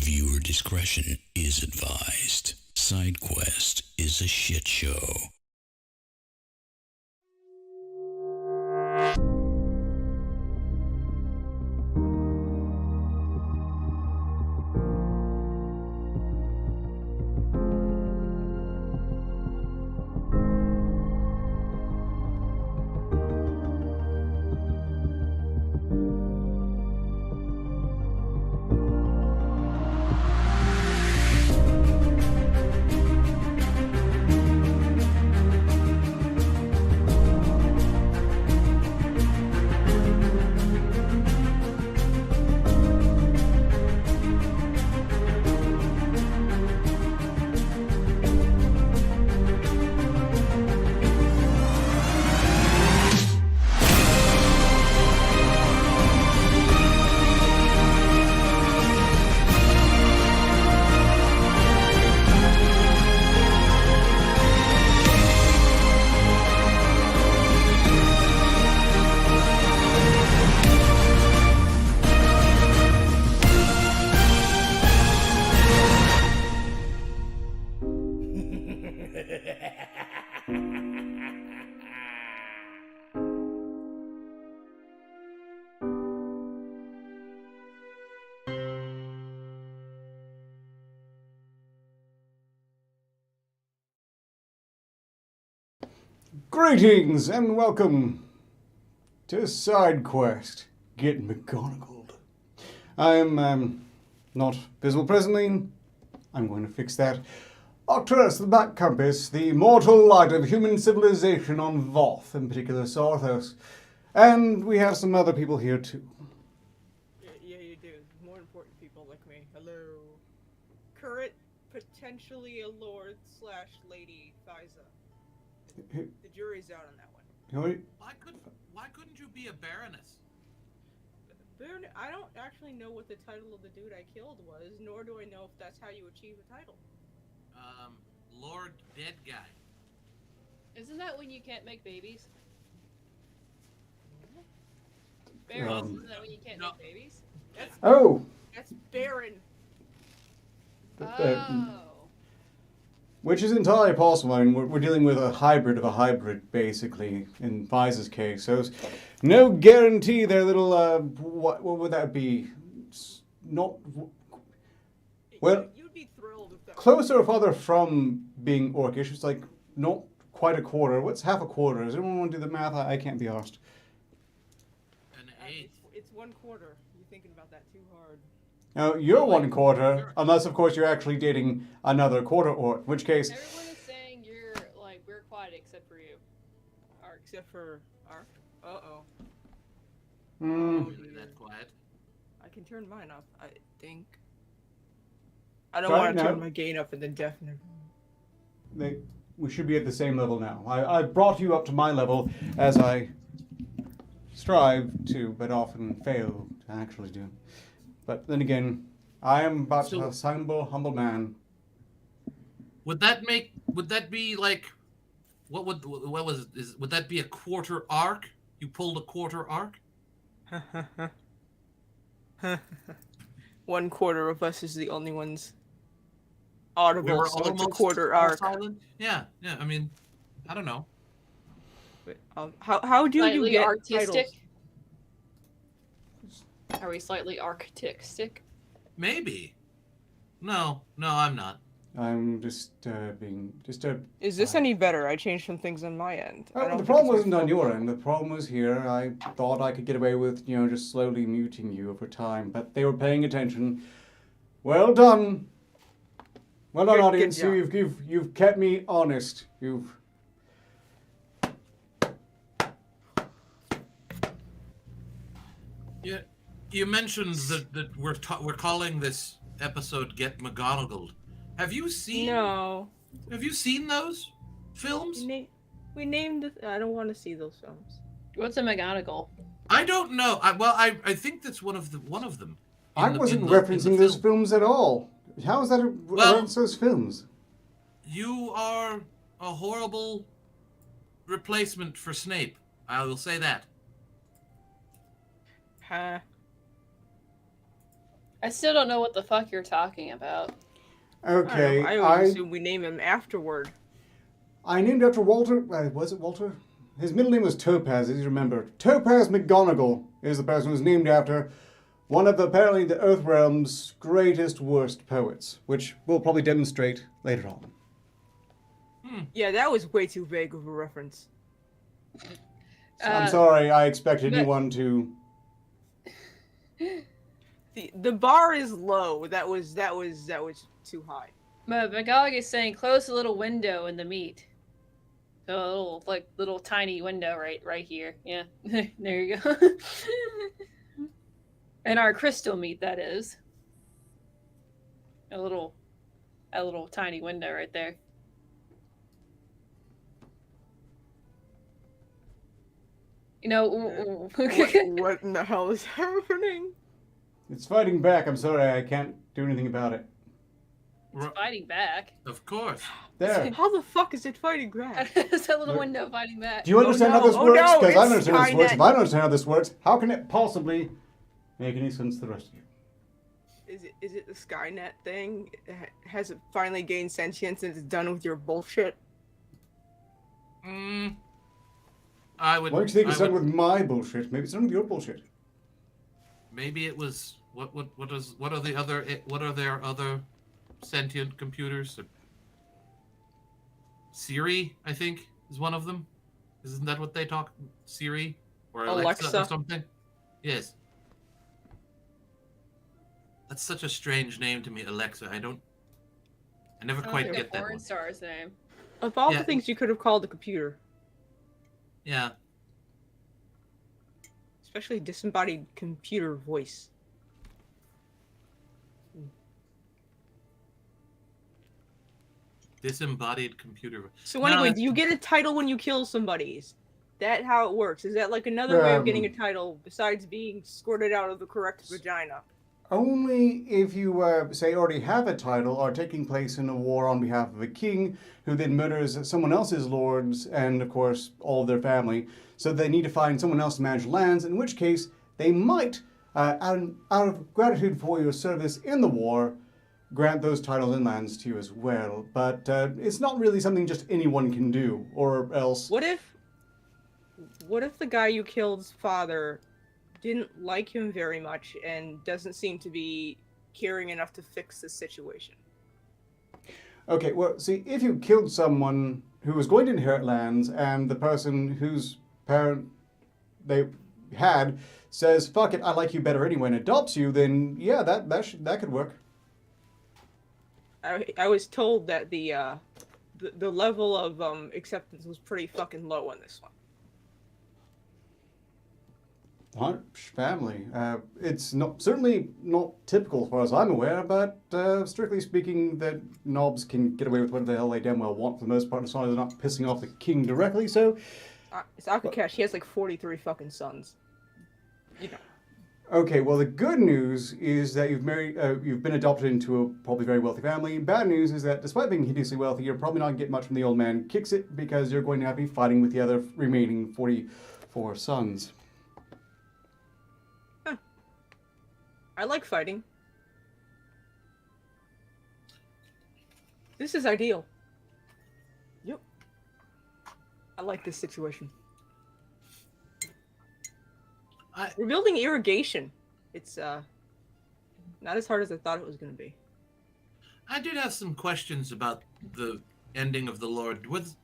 Viewer discretion is advised. Side Quest is a shit show. Greetings and welcome to Side Quest, Get McGonnagled. I am not visible presently. I'm going to fix that. Octurus, the Black Compass, the mortal light of human civilization on Voth, in particular Sarthos. And we have some other people here too. Yeah, you do. More important people like me. Hello. Current, potentially a lord/lady Thyza. The jury's out on that one. Why couldn't you be a baroness? Baron, I don't actually know what the title of the dude I killed was, nor do I know if that's how you achieve a title. Lord Dead Guy. Isn't that when you can't make babies? Baron, isn't that when you can't make babies? That's Baron. Oh. Which is entirely possible. I mean, we're dealing with a hybrid of a hybrid, basically, in Vize's case. So it's no guarantee their little, what would that be? Not, well, You'd be thrilled if that closer or farther from being orcish. It's like not quite a quarter. What's half a quarter? Does anyone want to do the math? I can't be arsed. An eighth. It's 1/4. You're thinking about that too hard. Now, you're 1/4, unless, of course, you're actually dating another quarter orc, in which case... Everyone is saying you're, like, we're quiet except for you. Ark, except for Ark. Uh-oh. Really that quiet? I can turn mine up, I think. I don't want to now. turn my gain up and then deafen it. We should be at the same level now. I brought you up to my level, as I strive to, but often fail to actually do. But then again, I am but a humble man. Would that be like, would that be a quarter arc? You pulled a quarter arc? 1/4 of us is the only ones audible, We were so it's a almost quarter all arc. silent? Yeah, I mean, I don't know. Wait, how do you Slightly get artistic? titles? Are we slightly artistic? Maybe. No, I'm not. I'm just being Is this any better? I changed some things on my end. I Oh, don't the think problem it's my wasn't on fault. your end. The problem was here. I thought I could get away with, just slowly muting you over time, but they were paying attention. Well done. Well done, Good audience. job. You've kept me honest. Yeah, you mentioned that we're calling this episode "Get McGonnagled." Have you seen? No. Have you seen those films? We named it. I don't want to see those films. What's a McGonagall? I don't know. I think that's one of them. I wasn't referencing those films at all. How is that a reference to those films? You are a horrible replacement for Snape. I will say that. Huh. I still don't know what the fuck you're talking about. Okay, I always assume we name him afterward. I named after Walter. Was it Walter? His middle name was Topaz, as you remember. Topaz McGonnagled is the person who's named after one of apparently the Earthrealm's greatest, worst poets, which we'll probably demonstrate later on. Yeah, that was way too vague of a reference. I'm sorry, I expected anyone to. The bar is low. That was too high. But Magog is saying close the little window in the meat. So a little tiny window right here. Yeah, there you go. And our crystal meat, that is. A little tiny window right there. You know, What in the hell is happening? It's fighting back. I'm sorry, I can't do anything about it. it's fighting back. Of course. There. How the fuck is it fighting back? It's a little window fighting back. Do you understand no. how this Oh, works? no, Because I it's understand how this works. Skynet. If I don't understand how this works, how can it possibly make any sense to the rest of you? Is it the Skynet thing? Has it finally gained sentience and it's done with your bullshit? I would. Why don't you think it's done with my bullshit? Maybe it's done with your bullshit. Maybe it was. What are their other sentient computers? Siri, I think, is one of them. Isn't that what they talk? Siri or Alexa or something? Yes. That's such a strange name to me, Alexa. I never quite get that one. Star's name. Of all the things you could have called a computer. Yeah. Especially disembodied computer voice. Disembodied computer. So anyway, do you get a title when you kill somebody? Is that how it works? Is that like another way of getting a title besides being squirted out of the correct vagina? Only if you, say, already have a title, are taking place in a war on behalf of a king who then murders someone else's lords and, of course, all of their family. So they need to find someone else to manage lands, in which case they might, out of gratitude for your service in the war, grant those titles and lands to you as well. But it's not really something just anyone can do, or else... What if the guy you killed's father didn't like him very much and doesn't seem to be caring enough to fix the situation? Okay, well, see, if you killed someone who was going to inherit lands and the person whose parent they had says, fuck it, I like you better anyway, and adopts you, then yeah, that could work. I was told that the level of acceptance was pretty fucking low on this one. Family. It's certainly not typical as far as I'm aware, but strictly speaking, that knobs can get away with whatever the hell they damn well want for the most part, as long as they're not pissing off the king directly. So, it's Akakesh. He has like 43 fucking sons. You know. Okay, well, the good news is that you've been adopted into a probably very wealthy family. Bad news is that despite being hideously wealthy, you're probably not going to get much from the old man kicks it, because you're going to have to be fighting with the other remaining 44 sons. I like fighting. This is ideal. Yep. I like this situation. We're building irrigation. It's not as hard as I thought it was going to be. I did have some questions about the ending of the Lord. Was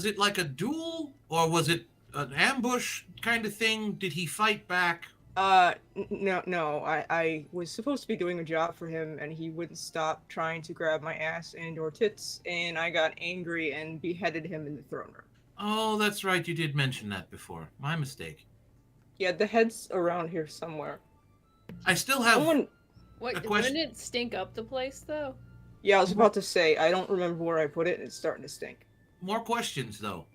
it like a duel, or was it an ambush kind of thing? Did he fight back? No. I was supposed to be doing a job for him, and he wouldn't stop trying to grab my ass and or tits, and I got angry and beheaded him in the throne room. Oh, that's right. You did mention that before. My mistake. Yeah, the head's around here somewhere. I still have a question. Wouldn't it stink up the place, though? Yeah, I was about to say, I don't remember where I put it, and it's starting to stink. More questions, though.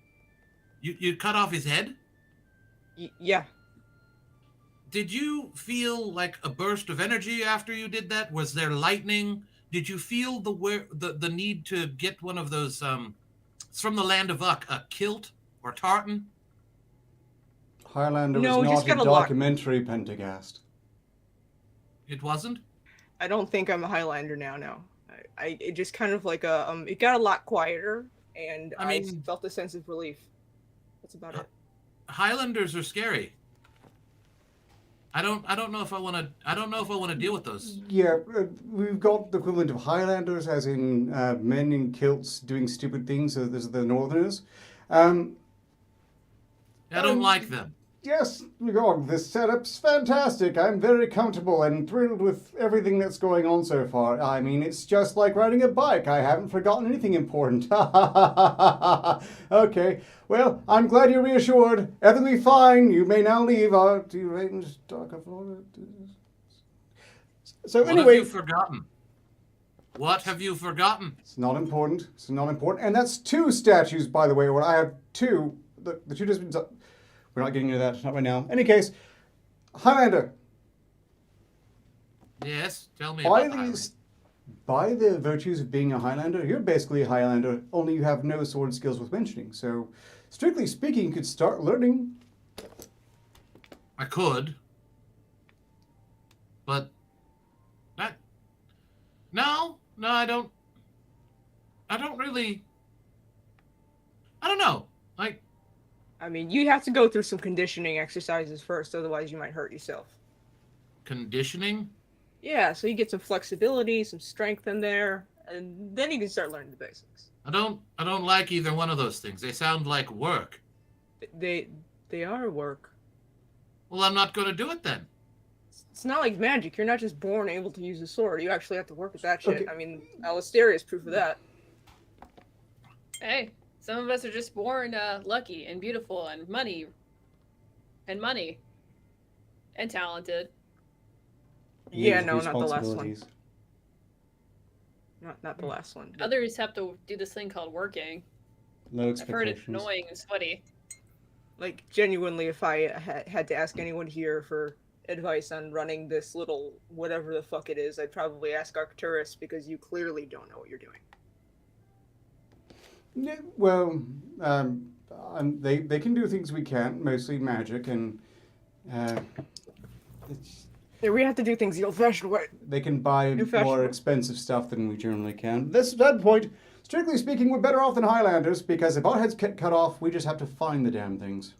You cut off his head? Yeah. Did you feel like a burst of energy after you did that? Was there lightning? Did you feel the need to get one of those, it's from the land of Uck, a kilt or tartan? Highlander No, was just not got a a lot. documentary, Pentagast. It wasn't? I don't think I'm a Highlander now. No, it just kind of like it got a lot quieter, and I mean- felt a sense of relief. That's about it. Highlanders are scary. I don't know if I want to deal with those. Yeah, we've got the equivalent of Highlanders, as in men in kilts doing stupid things. So there's the Northerners. I don't like them. Yes, McGonnagled, this setup's fantastic. I'm very comfortable and thrilled with everything that's going on so far. I mean, it's just like riding a bike. I haven't forgotten anything important. Okay, well, I'm glad you're reassured. Everything will be fine. You may now leave our deranged dark of Florida. So What anyway... have you forgotten? What have you forgotten? It's not important. It's not important. And that's 2 statues, by the way. What I have 2. The 2 just... We're not getting into that. Not right now. Any case, Highlander. Yes, tell me By about these, by the virtues of being a Highlander, you're basically a Highlander, only you have no sword skills worth mentioning. So, strictly speaking, you could start learning. I could. But... No, I don't really... I don't know. Like... I mean, you have to go through some conditioning exercises first, otherwise you might hurt yourself. Conditioning? Yeah, so you get some flexibility, some strength in there, and then you can start learning the basics. I don't like either one of those things. They sound like work. They are work. Well, I'm not going to do it then. It's not like magic. You're not just born able to use a sword. You actually have to work at that shit. Okay. I mean, Alistair is proof of that. Hey, some of us are just born lucky and beautiful and money and talented. Yeah, Use no, not the last one. responsibilities. Not the last one. Others have to do this thing called working. Low I've heard it's expectations. annoying and sweaty. Like, genuinely, if I had to ask anyone here for advice on running this little whatever the fuck it is, I'd probably ask Arcturus, because you clearly don't know what you're doing. Yeah, well, they can do things we can't, mostly magic, and Yeah, we have to do things the old-fashioned way. they can buy New-fashioned more way. expensive stuff than we generally can. That's that point. Strictly speaking, we're better off than Highlanders, because if our heads get cut off, we just have to find the damn things.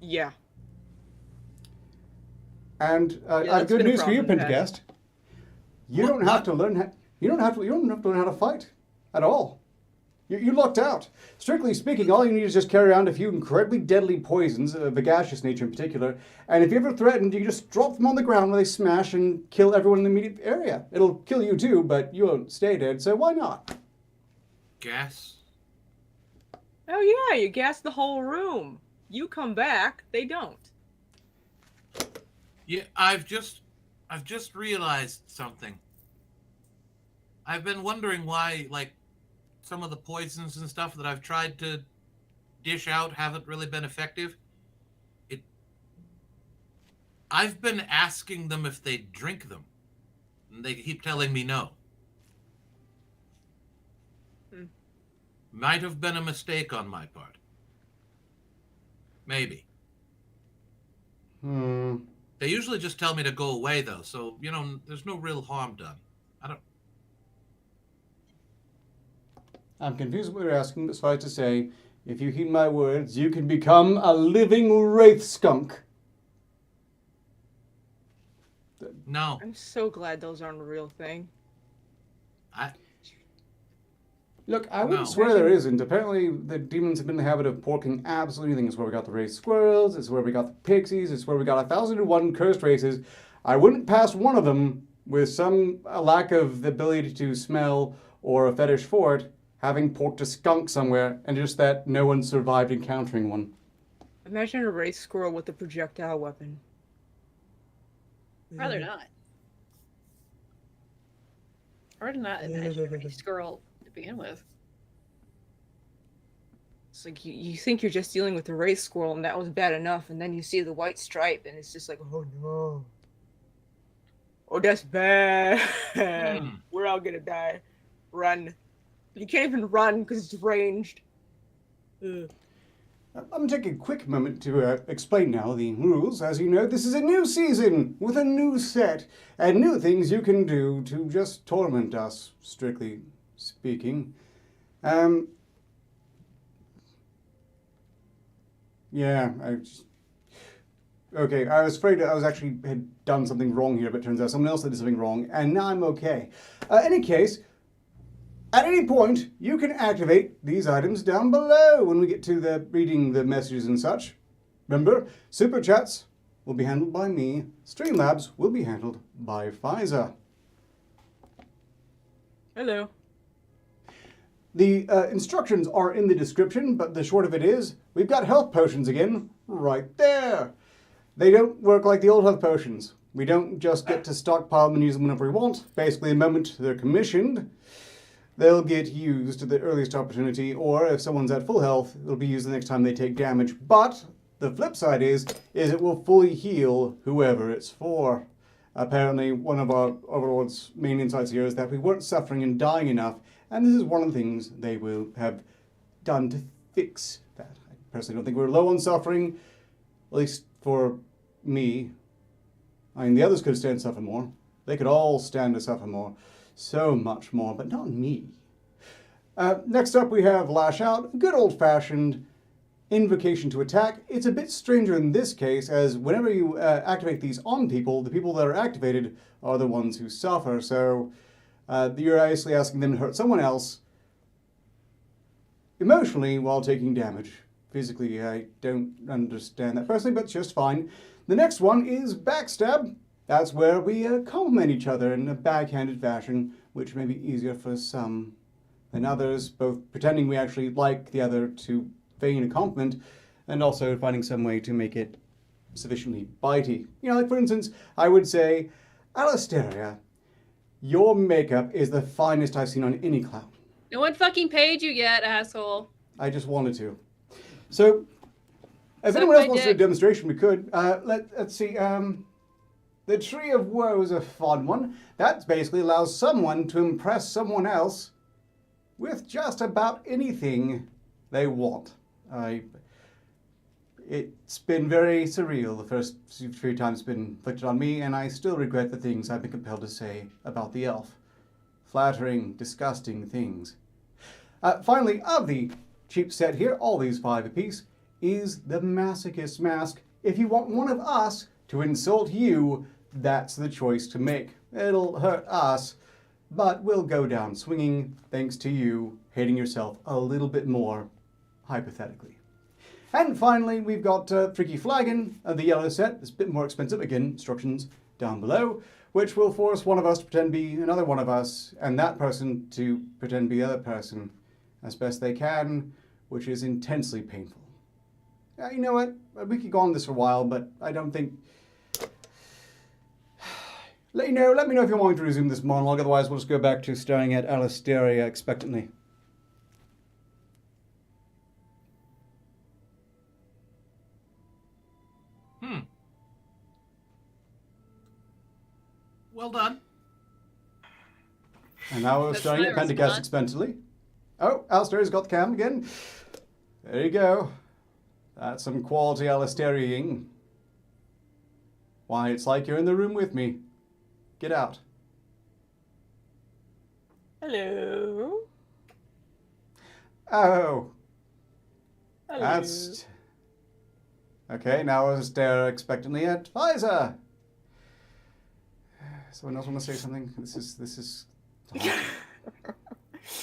Yeah. And I have that's good been a news for you, problem in the Pentagast. You don't have to learn. You don't have to learn how to fight at all. You lucked out. Strictly speaking, all you need is just carry around a few incredibly deadly poisons, of a gaseous nature in particular. And if you're ever threatened, you just drop them on the ground where they smash and kill everyone in the immediate area. It'll kill you too, but you won't stay dead. So why not? Gas? Oh yeah, you gas the whole room. You come back, they don't. Yeah, I've just realized something. I've been wondering why, like, some of the poisons and stuff that I've tried to dish out haven't really been effective. I've been asking them if they drink them, and they keep telling me no. Might have been a mistake on my part. Maybe. They usually just tell me to go away, though, so, you know, there's no real harm done. I'm confused what you're asking, but suffice to say, if you heed my words, you can become a living wraith skunk. No. I'm so glad those aren't a real thing. Look, I wouldn't No. swear there isn't. Apparently, the demons have been in the habit of porking absolutely anything. It's where we got the raised squirrels, it's where we got the pixies, it's where we got 1,001 cursed races. I wouldn't pass one of them with some lack of the ability to smell or a fetish for it, having porked a skunk somewhere, and just that no one survived encountering one. Imagine a race squirrel with a projectile weapon. Rather not. Rather not imagine a squirrel to begin with. It's like you think you're just dealing with a race squirrel and that was bad enough, and then you see the white stripe and it's just like, oh no. Oh, that's bad. We're all gonna die. Run. You can't even run because it's ranged. I'm going to take a quick moment to explain now the rules. As you know, this is a new season with a new set and new things you can do to just torment us, strictly speaking. Yeah, okay, I was afraid I had done something wrong here, but it turns out someone else did something wrong, and now I'm okay. Any case, at any point, you can activate these items down below when we get to the reading the messages and such. Remember, Super Chats will be handled by me. Streamlabs will be handled by VII. Hello. The instructions are in the description, but the short of it is, we've got health potions again, right there. They don't work like the old health potions. We don't just get to stockpile them and use them whenever we want. Basically, the moment they're commissioned, they'll get used at the earliest opportunity, or if someone's at full health, it'll be used the next time they take damage. But the flip side is it will fully heal whoever it's for. Apparently, one of our Overlord's main insights here is that we weren't suffering and dying enough, and this is one of the things they will have done to fix that. I personally don't think we're low on suffering, at least for me. I mean, the others could stand to suffer more. They could all stand to suffer more. So much more, but not me. Next up, we have Lash Out, a good old-fashioned invocation to attack. It's a bit stranger in this case, as whenever you activate these on people, the people that are activated are the ones who suffer. So you're obviously asking them to hurt someone else emotionally while taking damage. Physically, I don't understand that personally, but it's just fine. The next one is Backstab. That's where we compliment each other in a backhanded fashion, which may be easier for some than others, both pretending we actually like the other to feign a compliment, and also finding some way to make it sufficiently bitey. You know, like for instance, I would say, Alisteria, your makeup is the finest I've seen on any clown. No one fucking paid you yet, asshole. I just wanted to. So, if Suck anyone else my wants to do a dick. demonstration, we could. Let's see. The Tree of Woe is a fun one. That basically allows someone to impress someone else with just about anything they want. It's been very surreal the first few times it's been inflicted on me, and I still regret the things I've been compelled to say about the elf. Flattering, disgusting things. Finally, of the cheap set here, all these 5 apiece, is the Masochist Mask. If you want one of us to insult you, that's the choice to make. It'll hurt us, but we'll go down swinging thanks to you hating yourself a little bit more, hypothetically. And finally, we've got Freaky Flagon, the yellow set. It's a bit more expensive. Again, instructions down below, which will force one of us to pretend to be another one of us, and that person to pretend to be the other person as best they can, which is intensely painful. You know what? We could go on this for a while, but I don't think... Let me know if you want me to resume this monologue, otherwise we'll just go back to staring at Alisteria expectantly. Well done. And now we're That's staring my at Pendergast response. expectantly. Oh, Alisteria's got the cam again. There you go. That's some quality Alisteria-ing. Why, it's like you're in the room with me. Get out. Hello. Oh. Hello. That's... Okay, now we'll stare expectantly at VII. Someone else want to say something? This is...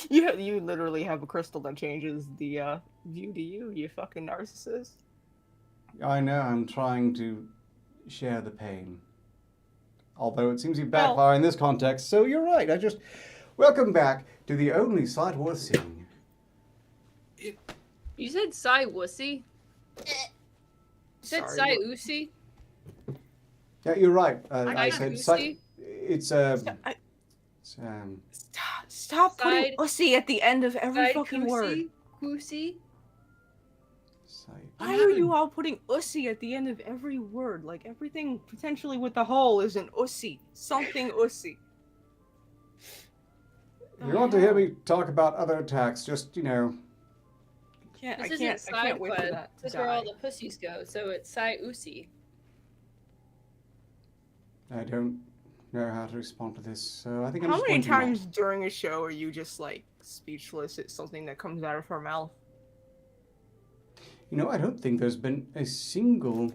You literally have a crystal that changes the view to you, you fucking narcissist. I know, I'm trying to share the pain. Although it seems to backfire in this context, so you're right. Welcome back to the only site worth seeing. You said Psy Wussy? You said Sorry, Psy what- Usi? Yeah, you're right. I I got said Usi. it's Stop putting Side- ussy at the end of every fucking word. Kusi? Why are you all putting ussy at the end of every word? Like everything potentially with the whole is an ussy. Something ussy. You want to hear me talk about other attacks, just, Yeah, can't. This I isn't can't. I side can't wait for quest. that. This is where all the pussies go. So it's Sai Usi. I don't know how to respond to this, so I think I'm How just many going to not. times during a show are you just like speechless at something that comes out of her mouth? You know, I don't think there's been a single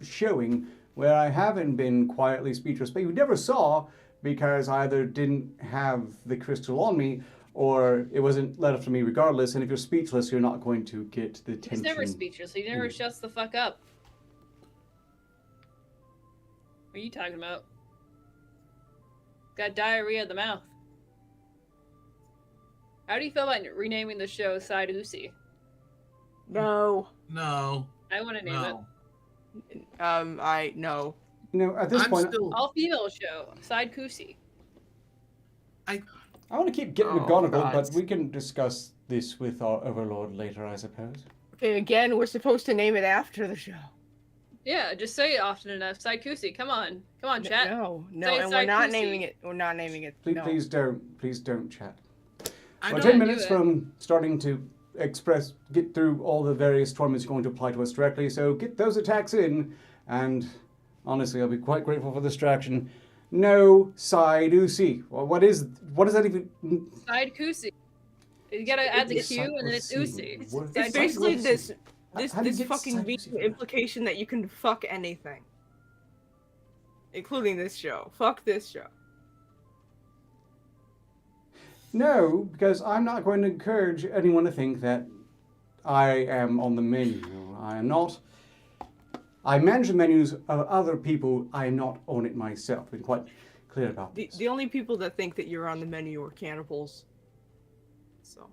showing where I haven't been quietly speechless, but you never saw because I either didn't have the crystal on me or it wasn't left for me regardless. And if you're speechless, you're not going to get the tension. He's never speechless. He never shuts the fuck up. What are you talking about? Got diarrhea of the mouth. How do you feel about renaming the show Side Usi? No. No. I want to name No. I no. You know, at this I'm point, still. All female show Side Kusi. I want to keep getting Oh, McGonnagled, God. but we can discuss this with our overlord later, I suppose. Okay, again, we're supposed to name it after the show. Yeah, just say it often enough. Side Kusi. Come on, chat. No, Say and we're not Psychusi. naming it. We're not naming it. Please, No. please don't chat. I We're don't 10 do minutes it. from starting to get through all the various torments going to apply to us directly, so get those attacks in, and honestly, I'll be quite grateful for the distraction. No side Usi. Well, what does that even? Side Kusi. You gotta add the It's Q and then it's Usi. What- It's Side basically Usi. this How do you this get fucking Side vegan Usi? implication that you can fuck anything, including this show. Fuck this show. No, because I'm not going to encourage anyone to think that I am on the menu. I am not. I manage the menus of other people. I am not on it myself. I've been quite clear about this. The only people that think that you're on the menu are cannibals. So,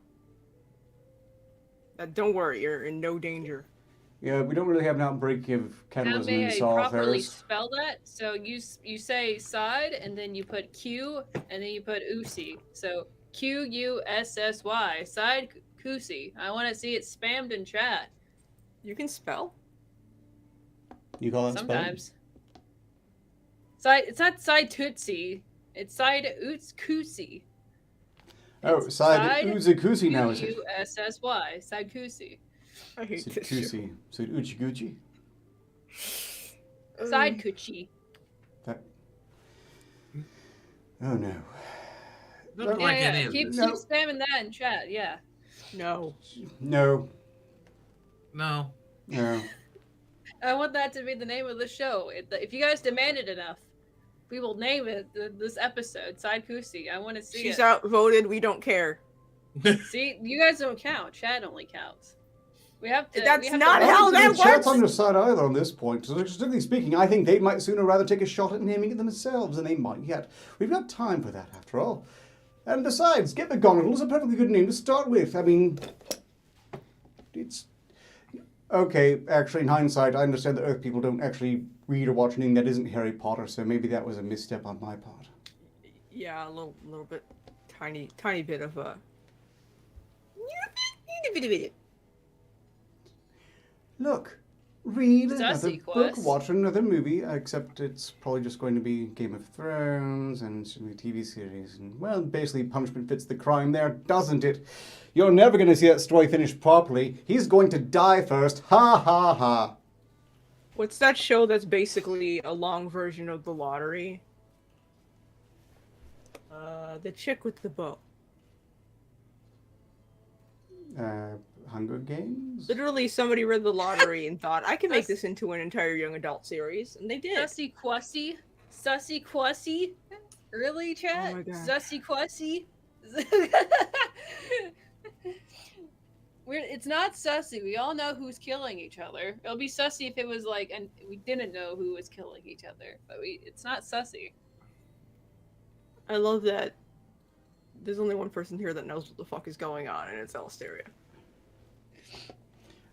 don't worry, you're in no danger. Yeah, we don't really have an outbreak of How cannibalism in may I properly Solitaires. spell that? So you say side and then you put Q and then you put Usi. So Quussy. Side Kusi. I want to see it spammed in chat. You can spell? You call it spelling? Sometimes. Side. It's not side Tootsie. It's side Kusi. Oh, side Uzakusi now, is it? Quussy. Side Kusi. I hate Is it this show. Kusi? Is it Uchiguchi? Side Kuchi. That... Oh no. Don't Yeah, like any yeah. of Keep this. spamming that in chat. Yeah. No. No. No. No. I want that to be the name of the show. If you guys demand it enough, we will name it this episode, Side Kusi. I want to see She's it. outvoted. We don't care. See, you guys don't count. Chat only counts. We have to. That's we have not to how I don't that think the chat's works! on your side either on this point. So, strictly speaking, I think they might sooner rather take a shot at naming it themselves than they might yet. We've got time for that, after all. And besides, Get McGonnagled is a perfectly good name to start with. I mean, it's... Okay, actually, in hindsight, I understand that Earth people don't actually read or watch anything that isn't Harry Potter, so maybe that was a misstep on my part. Yeah, a little bit, tiny bit of a. Look, read Sussy another book, quest. watch another movie, except it's probably just going to be Game of Thrones and it's going to be a TV series. And, well, basically, punishment fits the crime there, doesn't it? You're never going to see that story finished properly. He's going to die first. Ha ha ha. What's that show that's basically a long version of The Lottery? The chick with the bow. Hunger Games? Literally, somebody read The Lottery and thought, I can make this into an entire young adult series, and they did. Sussy Quussy. Really, chat? Oh my God. Sussy Quussy. It's not sussy. We all know who's killing each other. It'll be sussy if it was like, and we didn't know who was killing each other. But it's not sussy. I love that there's only one person here that knows what the fuck is going on, and it's Alistaria.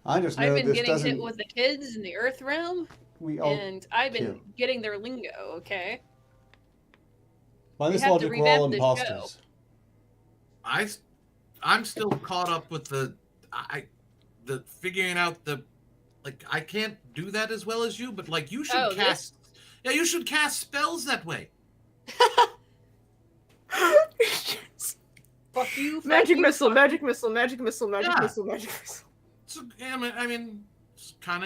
I just know I've been this getting doesn't... hit with the kids in the Earth realm, we all... and I've been kill. getting their lingo. Okay. By this have to logic, we're all revamp the imposters. I'm still caught up with the figuring out the, like, I can't do that as well as you, but like you should cast. Yeah, you should cast spells that way. Fuck You Magic fucking missile, fuck. magic missile, magic missile, magic Yeah. missile, magic missile. So, I mean, it's kind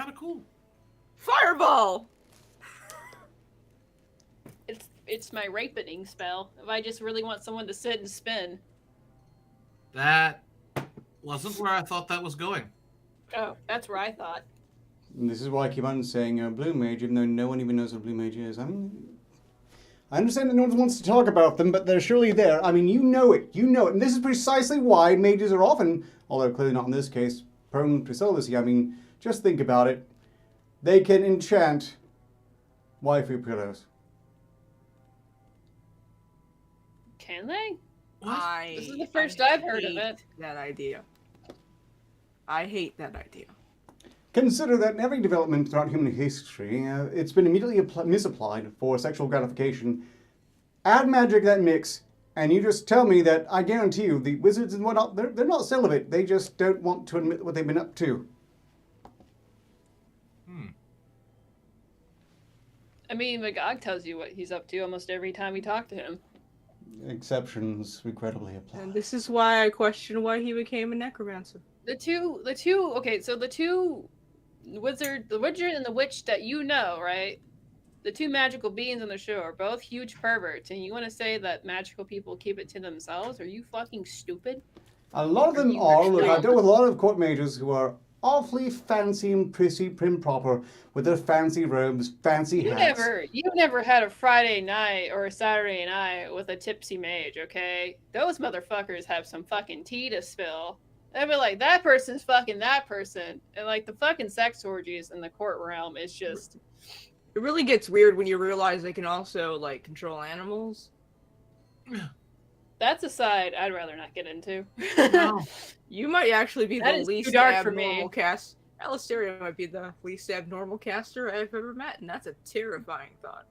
of cool. Fireball! It's my ripening spell. If I just really want someone to sit and spin. That wasn't where I thought that was going. Oh, that's where I thought. And this is why I keep on saying Blue Mage, even though no one even knows what Blue Mage is. I understand that no one wants to talk about them, but they're surely there. I mean, you know it. You know it. And this is precisely why mages are often, although clearly not in this case, prone to celibacy. I mean, just think about it. They can enchant waifu pillows. Can they? What? This is the first I've heard of hate it. That idea. I hate that idea. Consider that in every development throughout human history, it's been immediately misapplied for sexual gratification. Add magic to that mix, and you just tell me that I guarantee you the wizards and whatnot, they're not celibate. They just don't want to admit what they've been up to. I mean, Magog tells you what he's up to almost every time you talk to him. Exceptions regrettably apply. And this is why I question why he became a necromancer. The two, okay, so the two the wizard and the witch that you know, right? The two magical beings on the show are both huge perverts, and you want to say that magical people keep it to themselves? Are you fucking stupid? A lot of them you are. actually- Look, I've dealt with a lot of court mages who are awfully fancy and prissy, prim proper, with their fancy robes, fancy hats. You never had a Friday night or a Saturday night with a tipsy mage, okay? Those motherfuckers have some fucking tea to spill. They'd be like, that person's fucking that person. And like the fucking sex orgies in the court realm is just... It really gets weird when you realize they can also, like, control animals. That's a side I'd rather not get into. No. You might actually be That the is too least dark for me. abnormal cast. Alistair might be the least abnormal caster I've ever met, and that's a terrifying thought.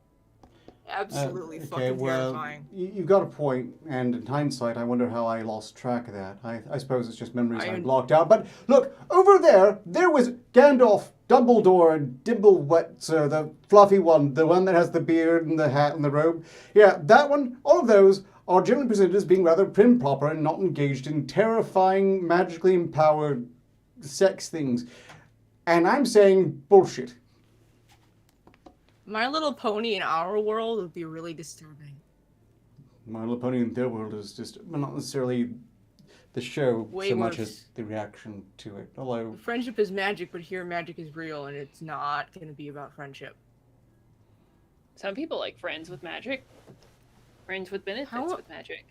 Absolutely fucking terrifying. You've got a point, and in hindsight, I wonder how I lost track of that. I suppose it's just memories I blocked out. But look, over there was Gandalf, Dumbledore, and Dimblewet, the fluffy one, the one that has the beard and the hat and the robe. Yeah, that one, all of those are generally presented as being rather prim proper and not engaged in terrifying, magically empowered sex things. And I'm saying bullshit. My Little Pony in our world would be really disturbing. My Little Pony in their world is just, well, not necessarily the show Way so much worse. as the reaction to it. Although, Friendship is magic, but here magic is real, and it's not going to be about friendship. Some people like friends with magic. Friends with benefits with magic.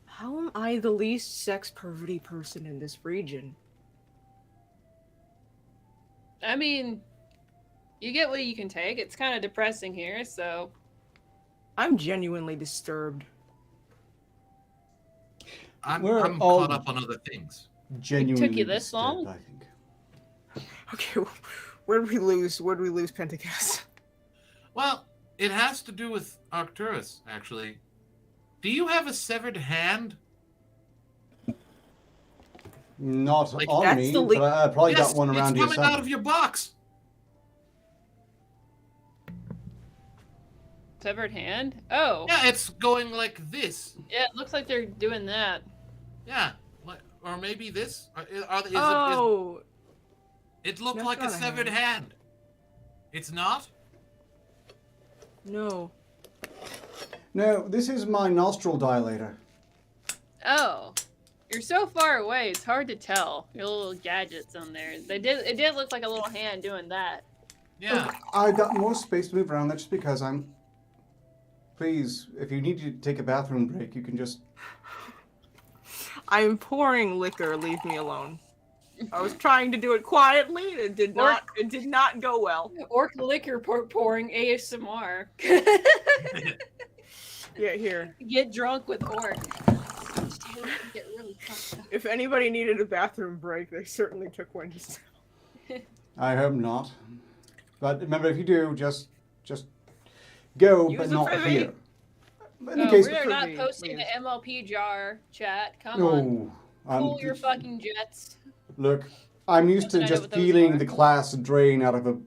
How am I the least sex perverty person in this region? I mean, you get what you can take. It's kind of depressing here, so... I'm genuinely disturbed. I'm all caught up on other things. genuinely took you this disturbed, long? I think. Okay, where did we lose? Where did we lose Pentacast? Well, it has to do with Arcturus, actually. Do you have a severed hand? Not Like, on that's me, the but I probably Yes, got one around it's your coming side. out of your box. Severed hand? Oh. Yeah, it's going like this. Yeah, it looks like they're doing that. Yeah, or maybe this. It looked That's like a not a severed hand. It's not? No. No, this is my nostril dilator. Oh. You're so far away, it's hard to tell. Your little gadgets on there. It did look like a little hand doing that. Yeah. I've got more space to move around. That's just because I'm... Please, if you need to take a bathroom break, you can just... I'm pouring liquor, leave me alone. I was trying to do it quietly, and it did not go well. Orc liquor pouring ASMR. Yeah, here. Get drunk with orc. Get really fucked up. If anybody needed a bathroom break, they certainly took one just now. I hope not. But remember, if you do, just go, Use but a not privy. here. In the No, case... we're not Privy, posting please. the MLP jar chat. Come on. No. Pull your fucking jets. Look, I'm used to Doesn't just matter what those feeling are. the class drain out of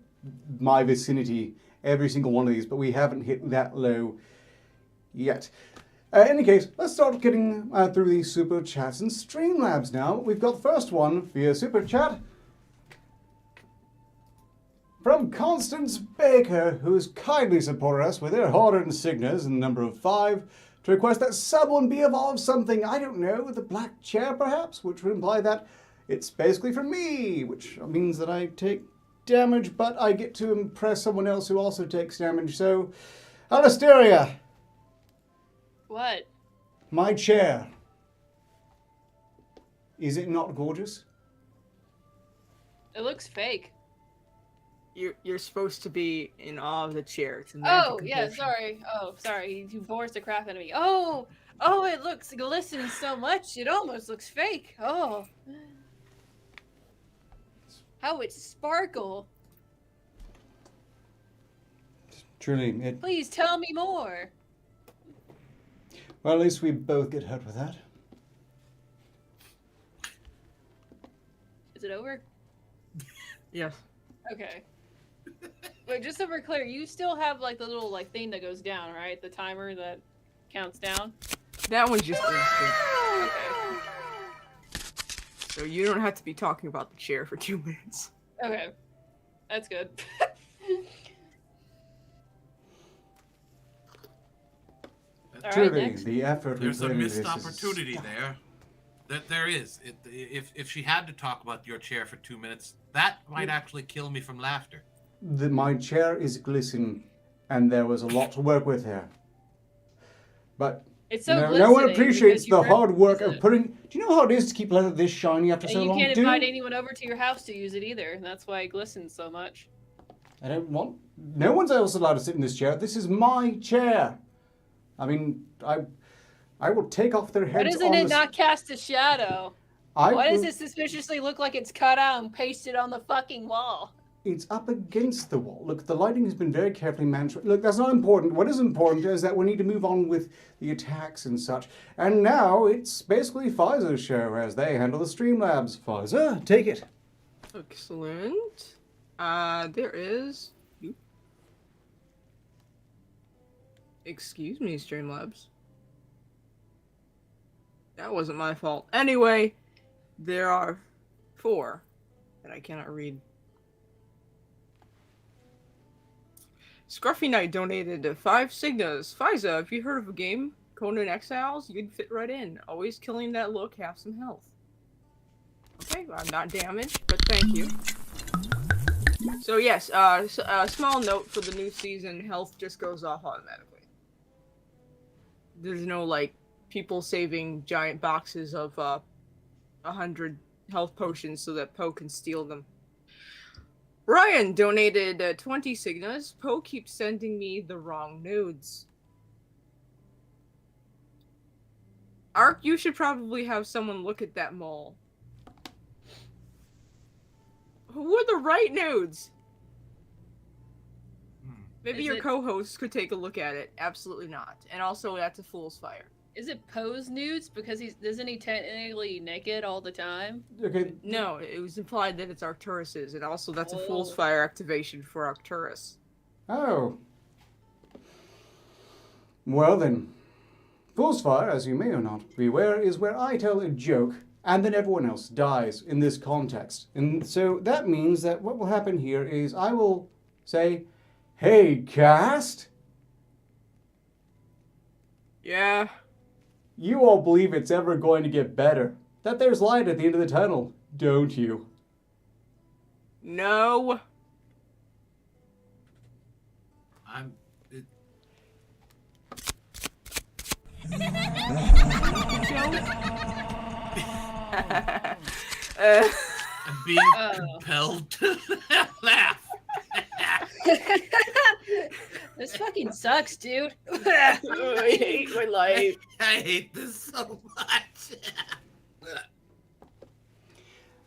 my vicinity every single one of these, but we haven't hit that low yet. In any case, let's start getting through these super chats and Streamlabs now. We've got the first one via super chat from Constance Baker, who has kindly supported us with her hard-earned signatures in the number of 5 to request that someone be evolved something, I don't know, with a black chair perhaps, which would imply that it's basically for me, which means that I take damage, but I get to impress someone else who also takes damage. So, Alasteria. What? My chair. Is it not gorgeous? It looks fake. You're supposed to be in awe of the chair. It's a Oh, magic yeah, compulsion. sorry. Oh, sorry. You forced the crap out of me. Oh, it looks glistening so much. It almost looks fake. Oh. How it sparkle. Truly, it... Please tell me more. Well, at least we both get hurt with that. Is it over? Yes. Okay. Wait, just so we're clear, you still have like the little like thing that goes down, right? The timer that counts down? That one's just instant. Okay. So you don't have to be talking about the chair for 2 minutes. Okay. That's good. All right, Truly, next. the effort we There's put a into missed this is opportunity there. That there is. If she had to talk about your chair for 2 minutes, that might actually kill me from laughter. My chair is glistening, and there was a lot to work with here. But It's so no one glistening appreciates because you the hard work use of it. putting... Do you know how it is to keep leather this shiny after And so you long? can't invite anyone over to your house to use it either. And that's why it glistens so much. I don't want... No one's else allowed to sit in this chair. This is my chair. I mean, I will take off their Why heads doesn't on it the... not cast a shadow? Why does it suspiciously look like it's cut out and pasted on the fucking wall? It's up against the wall. Look, the lighting has been very carefully managed. Look, that's not important. What is important is that we need to move on with the attacks and such. And now it's basically Pfizer's show as they handle the Streamlabs. Pfizer, take it. Excellent. There is... Oop. Excuse me, Streamlabs. That wasn't my fault. Anyway, there are 4 that I cannot read. Scruffy Knight donated 5 Signas. Fiza, have you heard of a game, Conan Exiles? You'd fit right in. Always killing that look, have some health. Okay, I'm not damaged, but thank you. So yes, small note for the new season, health just goes off automatically. There's no, like, people saving giant boxes of 100 health potions so that Poe can steal them. Ryan donated 20 Signas. Poe keeps sending me the wrong nudes. Ark, you should probably have someone look at that mole. Who are the right nudes? Maybe Is your it- co-host could take a look at it. Absolutely not. And also, that's a fool's fire. Is it Poe's nudes? Because isn't he technically naked all the time? Okay, No, it was implied that it's Arcturus's, and also that's a fool's Oh. fire activation for Arcturus. oh. Well then. Fool's Fire, as you may or not be aware, is where I tell a joke and then everyone else dies in this context. And so that means that what will happen here is I will say, "Hey, cast, Yeah. you all believe it's ever going to get better. That there's light at the end of the tunnel, don't you?" No. I'm. It, I'm being compelled to laugh. This fucking sucks, dude. I hate my life. I hate this so much.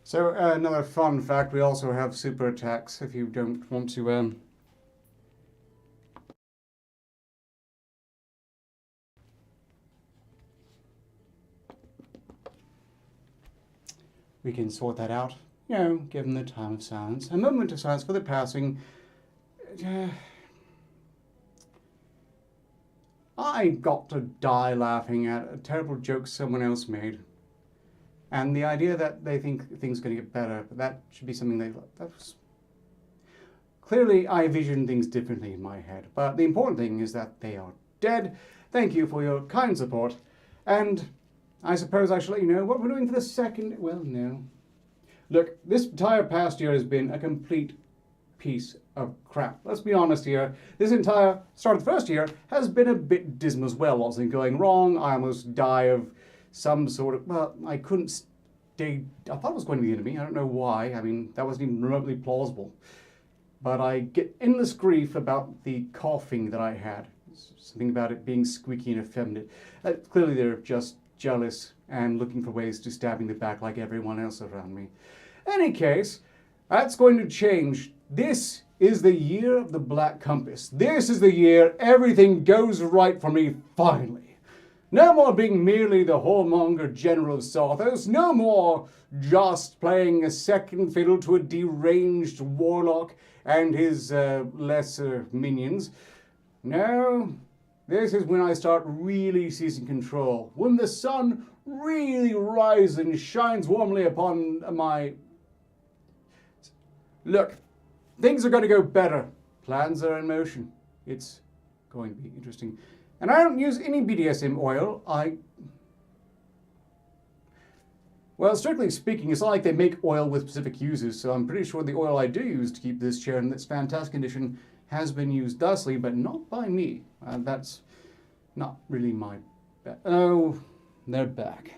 So another fun fact, we also have super attacks if you don't want to we can sort that out. You know, give them the time of silence. A moment of silence for the passing. I I got to die laughing at a terrible joke someone else made. And the idea that they think things are going to get better, but that should be something that was... Clearly, I vision things differently in my head. But the important thing is that they are dead. Thank you for your kind support. And I suppose I should let you know what we're doing for the second... Well, no. Look, this entire past year has been a complete piece of crap. Let's be honest here. This entire start of the first year has been a bit dismal as well. Lots of things going wrong. I almost die of some sort of... Well, I couldn't stay... I thought it was going to be the enemy. I don't know why. I mean, that wasn't even remotely plausible. But I get endless grief about the coughing that I had. Something about it being squeaky and effeminate. Clearly they're just jealous and looking for ways to stab me in the back like everyone else around me. Any case, that's going to change. This is the year of the Black Compass. This is the year everything goes right for me, finally. No more being merely the whoremonger general of Sarthos. No more just playing a second fiddle to a deranged warlock and his lesser minions. No, this is when I start really seizing control. When the sun really rises and shines warmly upon my... Look, things are going to go better. Plans are in motion. It's going to be interesting. And I don't use any BDSM oil. Well, strictly speaking, it's not like they make oil with specific uses, so I'm pretty sure the oil I do use to keep this chair in its fantastic condition has been used thusly, but not by me. That's not really my bet. Oh, they're back.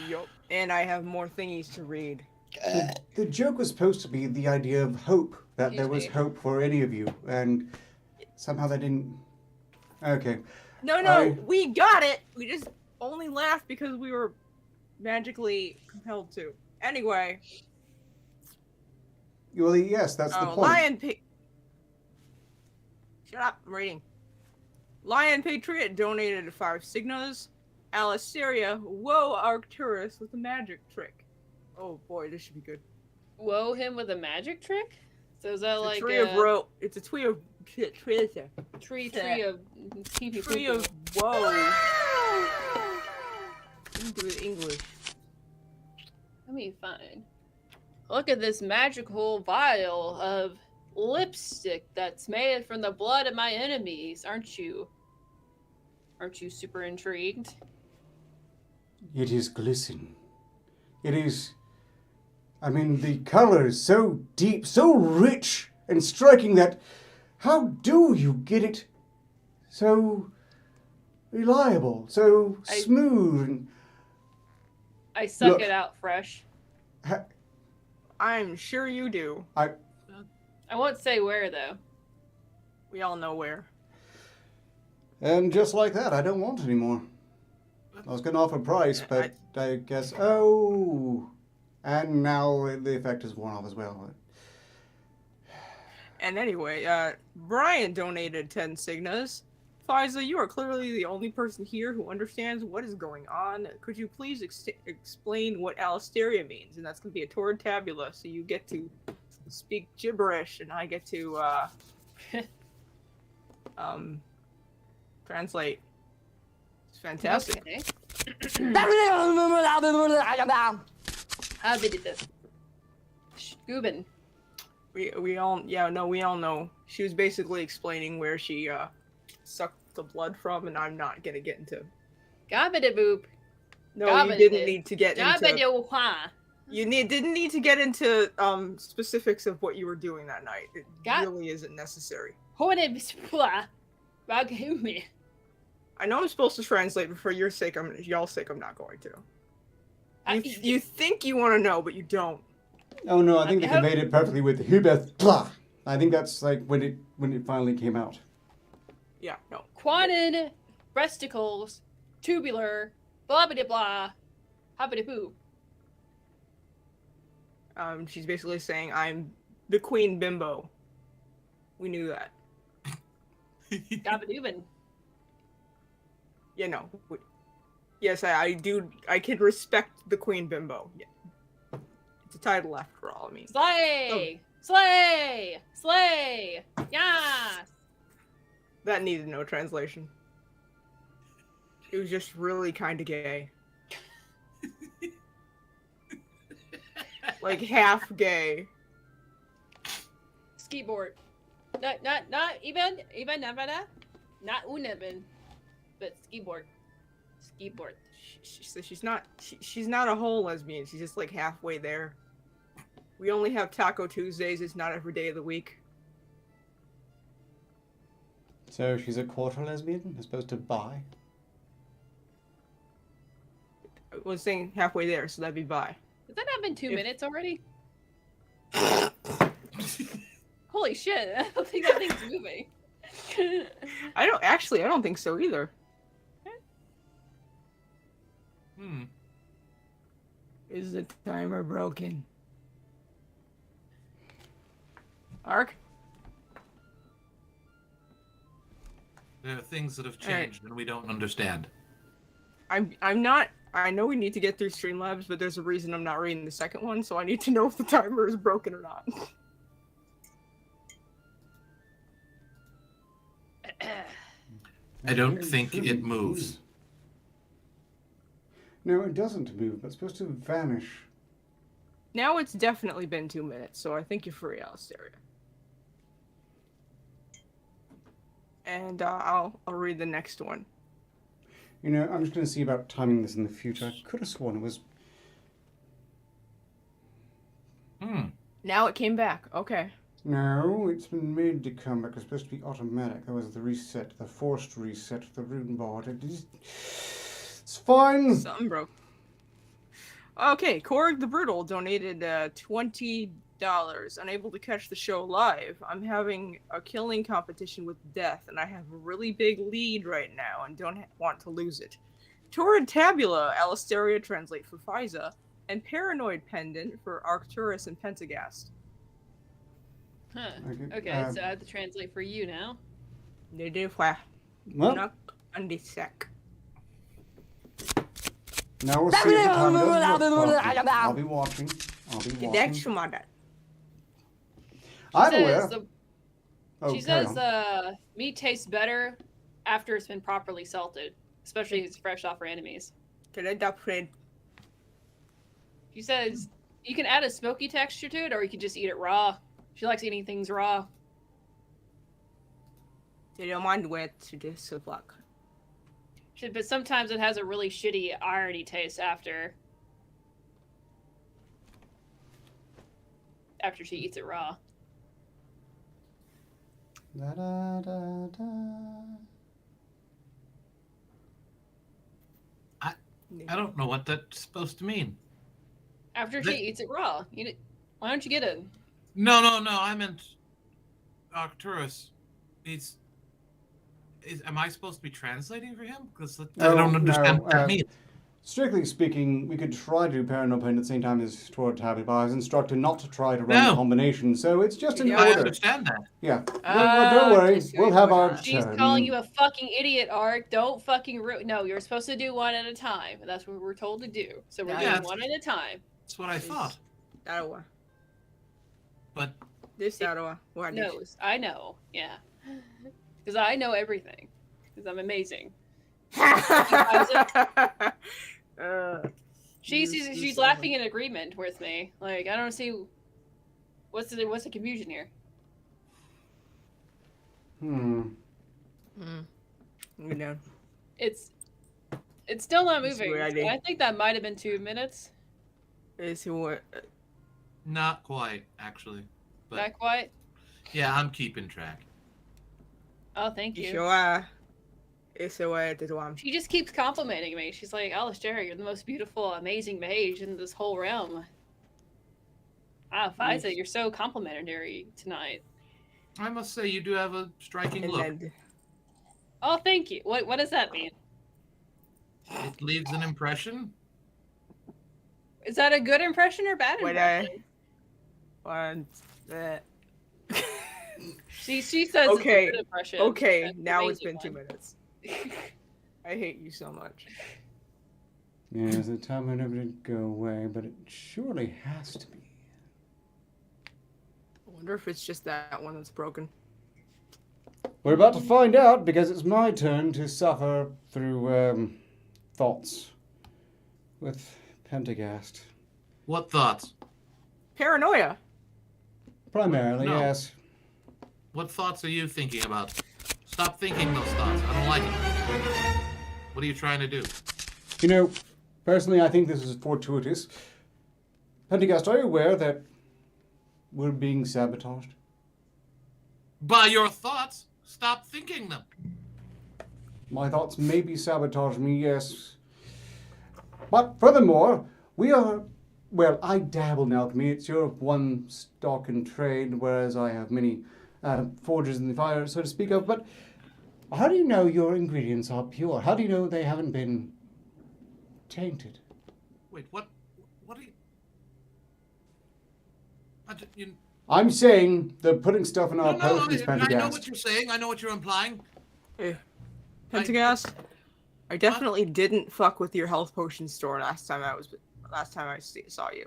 Yup. And I have more thingies to read. The joke was supposed to be the idea of hope, that there was hope for any of you, and somehow that didn't... Okay. No, we got it! We just only laughed because we were magically compelled to. Anyway. Well, yes, that's the point. Lion Shut up, I'm reading. Lion Patriot donated 5 Signas. Alisteria, whoa Arcturus with a magic trick. Oh boy, this should be good. Whoa him with a magic trick? So is that It's like a tree of rope? It's a tree of tree of tree of whoa. Into the English. Let me find. Look at this magical vial of lipstick that's made from the blood of my enemies. Aren't you super intrigued? It is glisten. It is... I mean, the color is so deep, so rich and striking that... How do you get it so reliable, so smooth? And... I suck it out fresh. I'm sure you do. I won't say where, though. We all know where. And just like that, I don't want it anymore. I was going to offer a price, but I guess... Oh! And now the effect is worn off as well. And anyway, Brian donated 10 Signas. Fiza, you are clearly the only person here who understands what is going on. Could you please explain what Alisteria means? And that's going to be a Torrid Tabula, so you get to speak gibberish, and I get to translate. It's fantastic. Okay. Scuban. We all know. She was basically explaining where she sucked the blood from, and I'm not gonna get into. Gabba-da-boop. No, you didn't need to get into. Gabba-da-wah. Didn't need to get into specifics of what you were doing that night. It really isn't necessary. I know I'm supposed to translate, but for your sake, y'all's sake, I'm not going to. You think you want to know, but you don't. Oh no, I think they conveyed it perfectly with Hubeth Blah. I think that's like when it finally came out. Yeah, no. Quanid, breasticles, tubular, blah blah blah, hoppity poo. She's basically saying I'm the Queen Bimbo. We knew that. Gabadoobin. Yeah, no. Yes, I do. I can respect the Queen Bimbo. Yeah. It's a title after all. I mean, Slay! Slay! Slay! Yes! that needed no translation. It was just really kind of gay. Like half gay. Skiboard. Not even not uneven, but skiboard. Skiboard. She's not a whole lesbian. She's just like halfway there. We only have Taco Tuesdays. It's not every day of the week. So she's a quarter lesbian as opposed to bi? I was saying halfway there, so that'd be bi. Has that not been 2 minutes already? Holy shit! I don't think that thing's moving. I don't think so either. Is the timer broken? Ark? There are things that have changed and we don't understand. I'm not. I know we need to get through Streamlabs, but there's a reason I'm not reading the second one, so I need to know if the timer is broken or not. I don't think it moves. No, it doesn't move, but it's supposed to vanish. Now it's definitely been 2 minutes, so I think you're free, Alistaria. And I'll read the next one. You know, I'm just going to see about timing this in the future. I could have sworn it was... Now it came back. Okay. No, it's been made to come back. It's supposed to be automatic. That was the reset, the forced reset of the rune board. It's fine. Something broke. Okay, Korg the Brutal donated $20. Unable to catch the show live. I'm having a killing competition with death, and I have a really big lead right now and don't want to lose it. Torrid Tabula, Alistaria translate for Fiza, and Paranoid Pendant for Arcturus and Pentagast. Huh. Okay, so I have to translate for you now. Well, on the sec. now we'll see if the time does work properly. I'll be watching. Either way. She says meat tastes better after it's been properly salted, especially if it's fresh off her enemies. She says you can add a smoky texture to it, or you can just eat it raw. She likes eating things raw. But sometimes it has a really shitty irony taste after she eats it raw. Da, da, da, da. I don't know what that's supposed to mean. After she eats it raw. Why don't you get it? No, I meant Arcturus. Am I supposed to be translating for him? Because I don't understand what that means. Strictly speaking, we could try to do Paranoia Pendant at the same time as Torrid Tabula, but I was instructed not to try to run the combination, so it's just in order. I understand that. Yeah. Don't worry, we'll have our She's turn. calling you a fucking idiot, Ark. Don't fucking No, you're supposed to do one at a time. That's what we're told to do. So we're doing one at a time. That's what I thought. But knows. I know. Yeah. Because I know everything. Because I'm amazing. She's laughing in agreement with me. Like, I don't see what's the confusion here. It's still not moving. So I think that might have been 2 minutes. Not quite, actually. But not quite? Yeah, I'm keeping track. Oh, thank you. She just keeps complimenting me. She's like, Alistair, you're the most beautiful, amazing mage in this whole realm. Ah, Fiza, you're so complimentary tonight. I must say, you do have a striking look. Oh, thank you. What does that mean? It leaves an impression. Is that a good impression or bad impression? She says it's a good impression. Okay, now it's been 2 minutes. I hate you so much. Yes, the timer never did go away, but it surely has to be. I wonder if it's just that one that's broken. We're about to find out because it's my turn to suffer through thoughts with Pentagast. What thoughts? Paranoia. Primarily, No. yes. What thoughts are you thinking about? Stop thinking those thoughts. I don't like it. What are you trying to do? You know, personally, I think this is fortuitous. Pentagast, are you aware that we're being sabotaged? By your thoughts. Stop thinking them. My thoughts maybe sabotage me, yes. But furthermore, we are... Well, I dabble in alchemy. It's your one stock in trade, whereas I have many forges in the fire, so to speak of. But how do you know your ingredients are pure? How do you know they haven't been tainted? Wait, what? What are you? You I'm saying they're putting stuff in our no, potions, I know Pentagast. what you're saying. I know what you're implying. Hey, Pentagast, I definitely didn't fuck with your health potion store last time I saw you.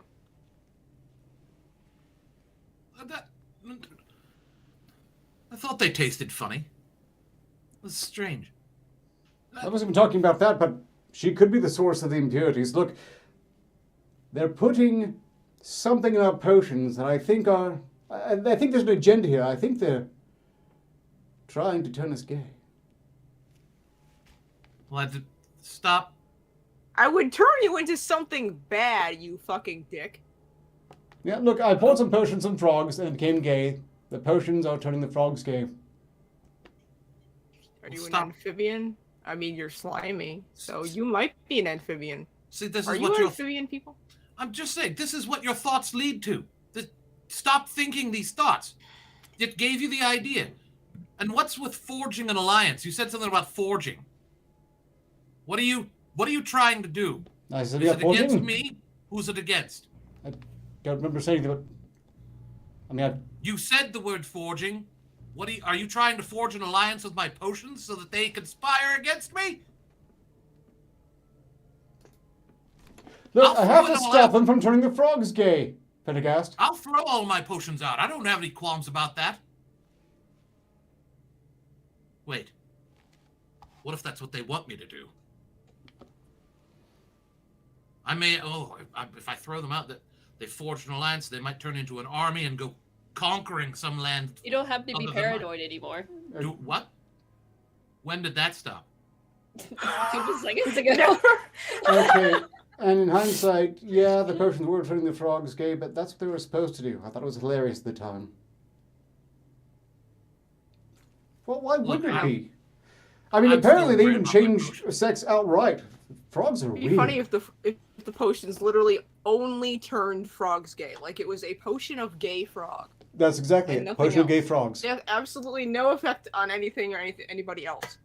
I thought they tasted funny. That's strange. I wasn't even talking about that, but she could be the source of the impurities. Look, they're putting something in our potions that I think are... I think there's an agenda here. I think they're trying to turn us gay. Well, stop. I would turn you into something bad, you fucking dick. Yeah, look, I poured some potions on frogs and it became gay. The potions are turning the frogs gay. Are you Stop. an amphibian? I mean, you're slimy, so you might be an amphibian. See, this Are is you what an your amphibian people? I'm just saying, this is what your thoughts lead to. Stop thinking these thoughts. It gave you the idea. And what's with forging an alliance? You said something about forging. What are you trying to do? I said, Is yeah, it against forging? me? Who's it against? I don't remember saying that. I mean, You said the word forging. Are you trying to forge an alliance with my potions so that they conspire against me? look, I have throw to it all stop out. them from turning the frogs gay, Pentagast. I'll throw all my potions out. I don't have any qualms about that. Wait. What if that's what they want me to do? If I throw them out, that they forge an alliance, they might turn into an army and go conquering some land. You don't have to be Other than paranoid anymore. Do what? When did that stop? 2 seconds ago. Okay, and in hindsight, yeah, the potions were turning the frogs gay, but that's what they were supposed to do. I thought it was hilarious at the time. Well, why wouldn't it be? I mean, I'm apparently still they worried even about my changed potions. sex outright. Frogs are It'd be weird. funny if the potions literally only turned frogs gay. Like it was a potion of gay frog. That's exactly And it. nothing Potion of gay else. frogs. It has absolutely no effect on anything or anybody else.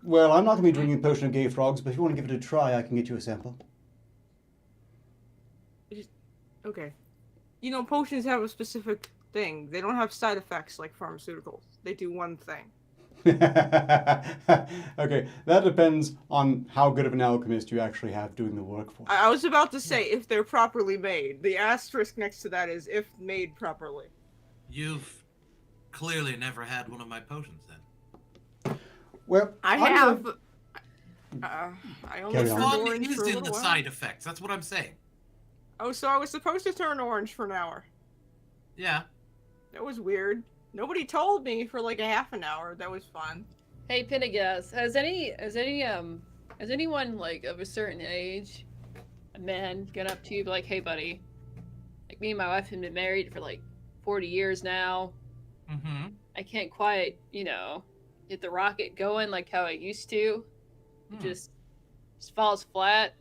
Well, I'm not going to be drinking potion of gay frogs, but if you want to give it a try, I can get you a sample. Okay. You know, potions have a specific thing. They don't have side effects like pharmaceuticals. They do one thing. Okay, that depends on how good of an alchemist you actually have doing the work for. I was about to say if they're properly made. The asterisk next to that is if made properly. You've clearly never had one of my potions then. Well, I I'm have. gonna- I only Carry The on. turned fun orange is for a in little the while. side effects. That's what I'm saying. Oh, so I was supposed to turn orange for an hour. Yeah. That was weird. Nobody told me for like a half an hour. That was fun. Hey, Penagast, has anyone like of a certain age, a man, gone up to you, be like, hey, buddy, like me and my wife have been married for like 40 years now. Mm-hmm. I can't quite, get the rocket going like how I used to. It just falls flat.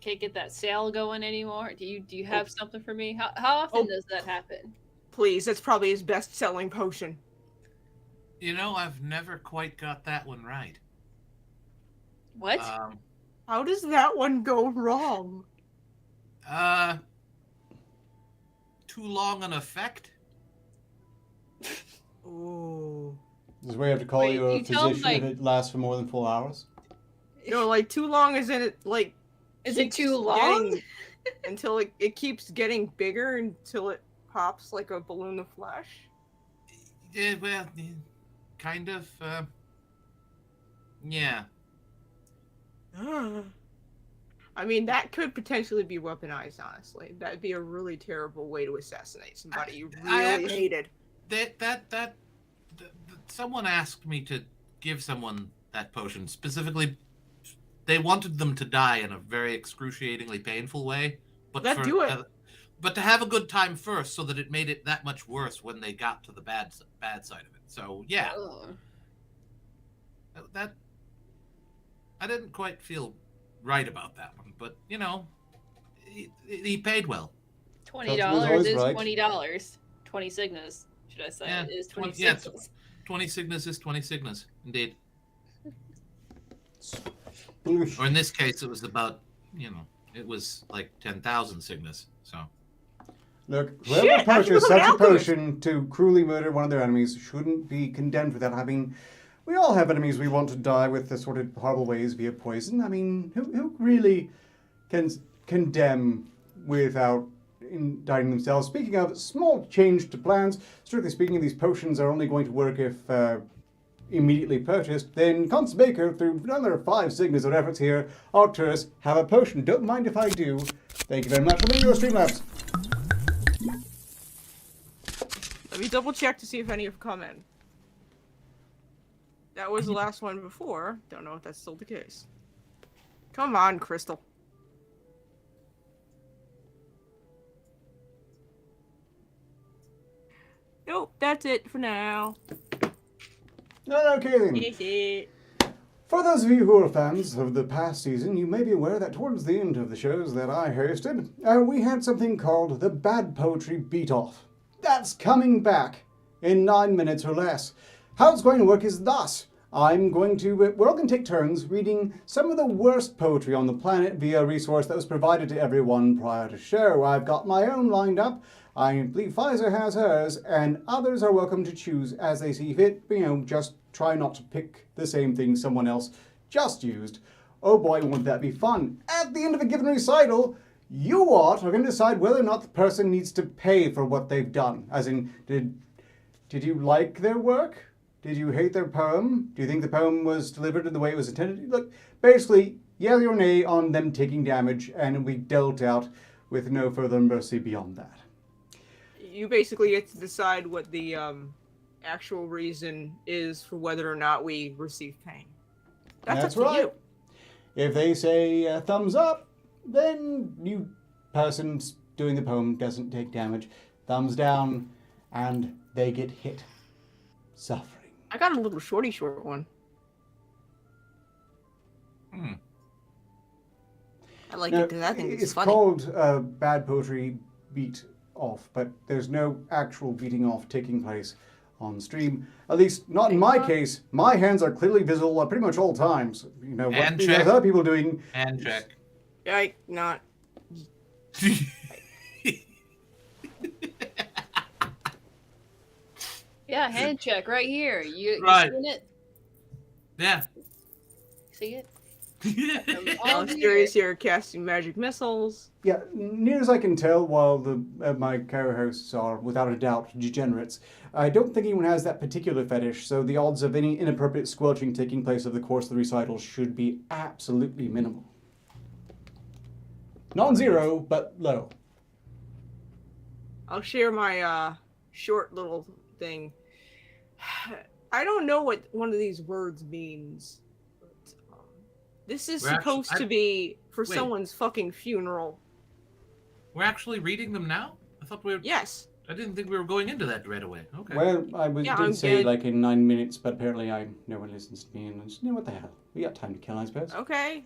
Can't get that sail going anymore. Do you have something for me? How often does that happen? Please, that's probably his best-selling potion. You know, I've never quite got that one right. What? How does that one go wrong? Too long an effect? Ooh. This is where you have to call Wait, you a you tell him, physician if like- it lasts for more than 4 hours. No, like too long as in it, like Is it keeps too long? until it keeps getting bigger until it pops like a balloon of flesh? Yeah, well, kind of. Yeah. I mean, that could potentially be weaponized, honestly. That'd be a really terrible way to assassinate somebody you really hated. Someone asked me to give someone that potion. Specifically, they wanted them to die in a very excruciatingly painful way. But Do it. But to have a good time first, so that it made it that much worse when they got to the bad side of it. So yeah, that I didn't quite feel right about that one, but he paid well. $20 is right. $20. 20 signas, should I say? Yeah, It is 20 yeah, signas. 20 signas is 20 signas, indeed. Sploosh. Or in this case, it was about it was like 10,000 signas. So. Look, whoever purchased such a potion to cruelly murder one of their enemies shouldn't be condemned for that. I mean, we all have enemies we want to die with the sort of horrible ways via poison. I mean, who really can condemn without indicting themselves? Speaking of, small change to plans. Strictly speaking, these potions are only going to work if immediately purchased. Then Constance Baker, through another 5 signas of efforts here, Arcturus, have a potion. Don't mind if I do. Thank you very much for being your Streamlabs. Let me double check to see if any have come in. That was the last one before. Don't know if that's still the case. Come on, Crystal. Nope, that's it for now. Okay then. That's it. For those of you who are fans of the past season, you may be aware that towards the end of the shows that I hosted, we had something called the Bad Poetry Beat-Off. That's coming back in 9 minutes or less. How it's going to work is thus. We're all going to take turns reading some of the worst poetry on the planet via a resource that was provided to everyone prior to show. I've got my own lined up. I believe Pfizer has hers, and others are welcome to choose as they see fit. Just try not to pick the same thing someone else just used. Oh boy, won't that be fun. At the end of a given recital, you are going to decide whether or not the person needs to pay for what they've done. As in, did you like their work? Did you hate their poem? Do you think the poem was delivered in the way it was intended? Look, basically, yea or nay on them taking damage, and it'll be dealt out with no further mercy beyond that. You basically get to decide what the actual reason is for whether or not we receive pain. That's up to right. you. If they say thumbs up, then you person doing the poem doesn't take damage. Thumbs down, and they get hit. Suffering. I got a little short one. I like it because I think it's funny. It's called Bad Poetry Beat Off, but there's no actual beating off taking place on stream. At least not in my case. My hands are clearly visible at pretty much all times. What there's other people doing. Hand check. Not. Yeah, hand check right here. You Right. seen it? Yeah. See it? Mysterious here casting magic missiles. Yeah, near as I can tell, while my co-hosts are without a doubt degenerates, I don't think anyone has that particular fetish, so the odds of any inappropriate squelching taking place over the course of the recital should be absolutely minimal. Non-zero, but low. I'll share my short little thing. I don't know what one of these words means. But, this is supposed to be for someone's fucking funeral. We're actually reading them now? I thought we were... Yes. I didn't think we were going into that right away. Okay. Well, did say like in 9 minutes, but apparently no one listens to me, and I just, what the hell? We got time to kill, I suppose. Okay.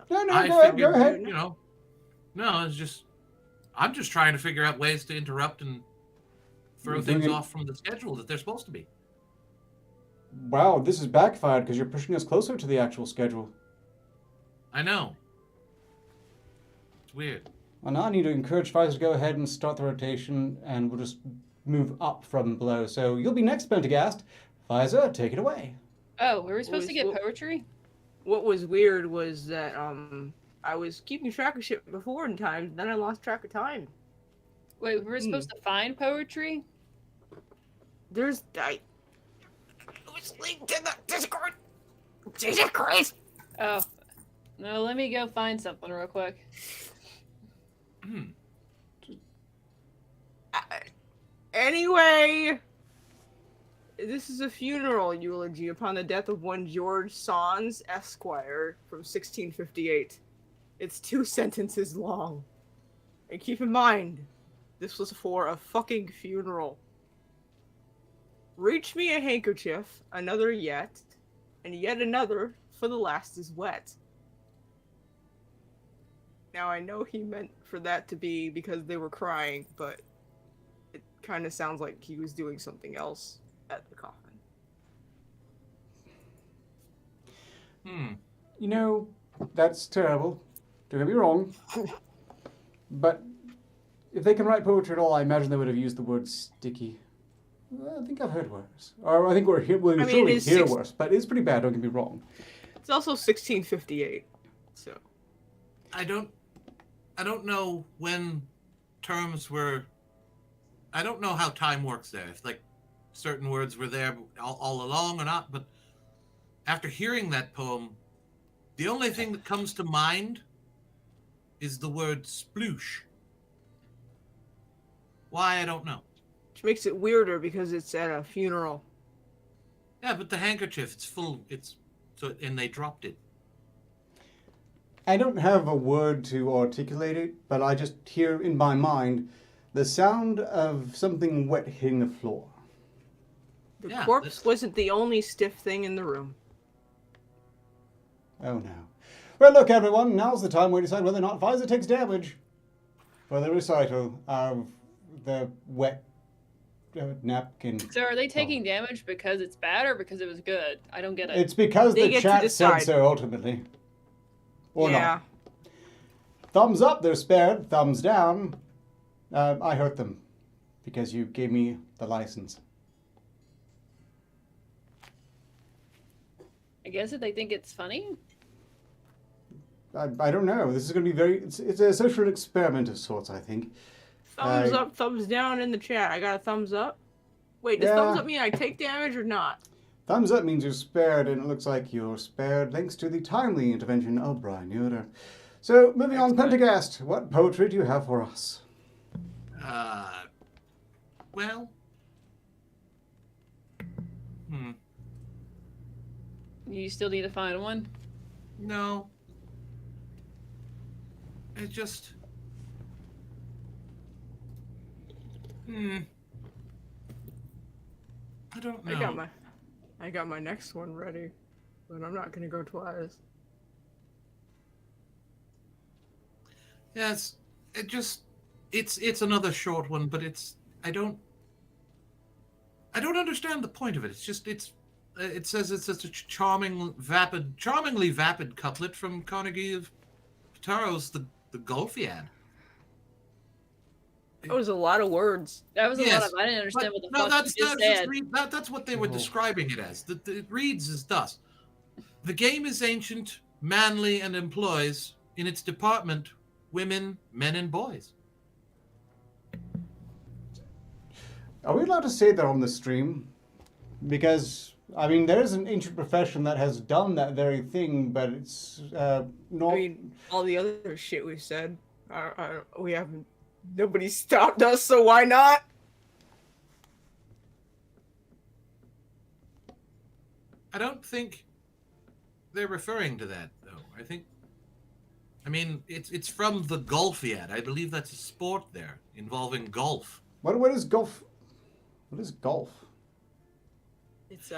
No, go ahead. No, it's just... I'm just trying to figure out ways to interrupt and throw things off from the schedule that they're supposed to be. Wow, this is backfired because you're pushing us closer to the actual schedule. I know. It's weird. Well, now I need to encourage Pfizer to go ahead and start the rotation, and we'll just move up from below. So you'll be next, Pentagast. Pfizer, take it away. Oh, were we supposed to get poetry? What was weird was that I was keeping track of shit before in times, then I lost track of time. Wait, we were supposed to find poetry? It was linked in the Discord. Jesus Christ! Oh. No, let me go find something real quick. Anyway, this is a funeral eulogy upon the death of one George Sans, Esquire, from 1658. It's 2 sentences long. And keep in mind, this was for a fucking funeral. Reach me a handkerchief, another yet, and yet another, for the last is wet. Now, I know he meant for that to be because they were crying, but it kind of sounds like he was doing something else at the coffin. You know, that's terrible. Don't get me wrong. But if they can write poetry at all, I imagine they would have used the word sticky. Well, I think I've heard worse. Or I think we'll surely hear worse, but it's pretty bad, don't get me wrong. It's also 1658, so... I don't know when terms were... I don't know how time works there. If, like, certain words were there all along or not, but after hearing that poem, the only thing that comes to mind is the word sploosh. Why, I don't know. Which makes it weirder because it's at a funeral. Yeah, but the handkerchief, it's full, and they dropped it. I don't have a word to articulate it, but I just hear in my mind the sound of something wet hitting the floor. The corpse wasn't the only stiff thing in the room. Oh no. Well, look, everyone, now's the time we decide whether or not Pfizer takes damage for the recital of the wet napkin. So are they taking damage because it's bad or because it was good? I don't get it. It's because They the get to chat decide. said so, ultimately. Or yeah. not. Thumbs up, they're spared. Thumbs down, I hurt them because you gave me the license. I guess if they think it's funny. I don't know. This is going to be it's a social experiment of sorts, I think. Thumbs up, thumbs down in the chat. I got a thumbs up. Wait, does thumbs up mean I take damage or not? Thumbs up means you're spared, and it looks like you're spared thanks to the timely intervention of Brian Yoder. So, moving on, Pentagast, what poetry do you have for us? Well... You still need to find one? No. It just... I don't know. I got my next one ready, but I'm not gonna go twice. Yes, it's another short one, but I don't understand the point of it. It says it's a charmingly vapid couplet from Carnegie of Pitaro's The Golfiad. That was a lot of words. That was a lot of... I didn't understand what the fuck you just said. That's what they were describing it as. It reads as thus. The game is ancient, manly, and employs, in its department, women, men, and boys. Are we allowed to say that on the stream? Because, I mean, there is an ancient profession that has done that very thing, but it's not... I mean, all the other shit we've said, we haven't... Nobody stopped us, so why not? I don't think they're referring to that, though. I mean, it's from the Golfiad. I believe that's a sport there involving golf. What is golf? What is golf? It's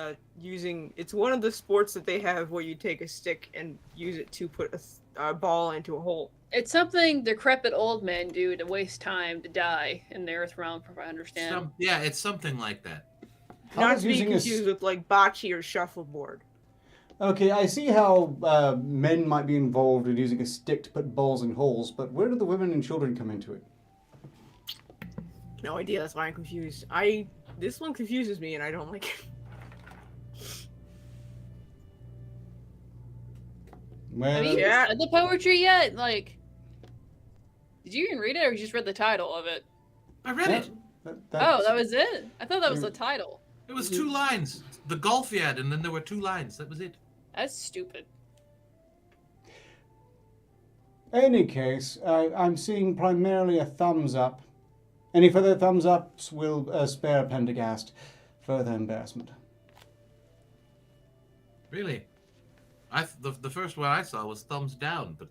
it's one of the sports that they have where you take a stick and use it to put a ball into a hole. It's something decrepit old men do to waste time to die in the Earth realm, if I understand. It's something like that. Not to be confused with like bocce or shuffleboard. Okay, I see how men might be involved in using a stick to put balls in holes, but where do the women and children come into it? No idea, that's why I'm confused. This one confuses me and I don't like it. Well, Have you Yeah. read the poetry yet? Like, did you even read it, or you just read the title of it? I read it. Oh, that was it? I thought that was the title. It was 2 lines. The Golfiad, and then there were 2 lines. That was it. That's stupid. Any case, I'm seeing primarily a thumbs up. Any further thumbs ups will spare Pendergast further embarrassment. Really? The first one I saw was thumbs down, but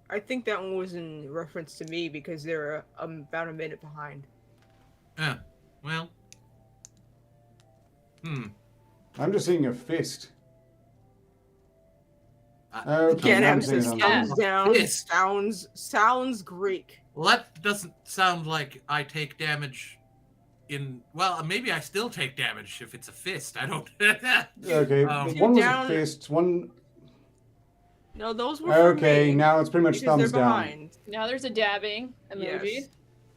I think that one was in reference to me because they're about a minute behind. yeah. Well. I'm just seeing a fist. Can't have seeing this thumbs thumbs up. down. Fist. Sounds Greek. Well, that doesn't sound like I take damage in... Well, maybe I still take damage if it's a fist. I don't... Okay, one was down- a fist, one... No, those were for Okay, me, now it's pretty much because thumbs they're down. behind. Now there's a dabbing emoji. Yes.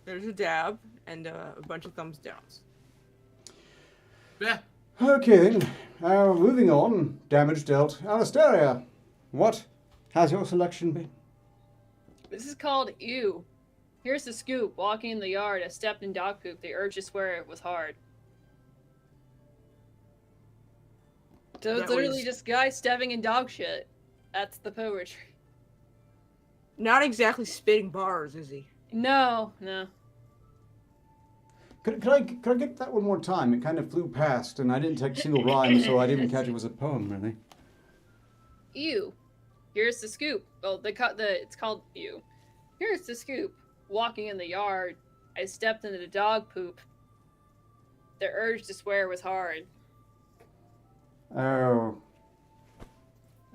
There's a dab and a bunch of thumbs downs. Yeah. Okay then, moving on. Damage dealt. Alistaria, what has your selection been? This is called Ew. Here's the scoop. Walking in the yard, I stepped in dog poop. The urge to swear it was hard. So it's That literally was- just guy stepping in dog shit. That's the poetry. Not exactly spitting bars, is he? No. Could I get that one more time? It kind of flew past, and I didn't take a single rhyme, so I didn't catch it was a poem, really. Ew. Here's the scoop. Well, it's called Ew. Here's the scoop. Walking in the yard, I stepped into the dog poop. The urge to swear was hard. Oh.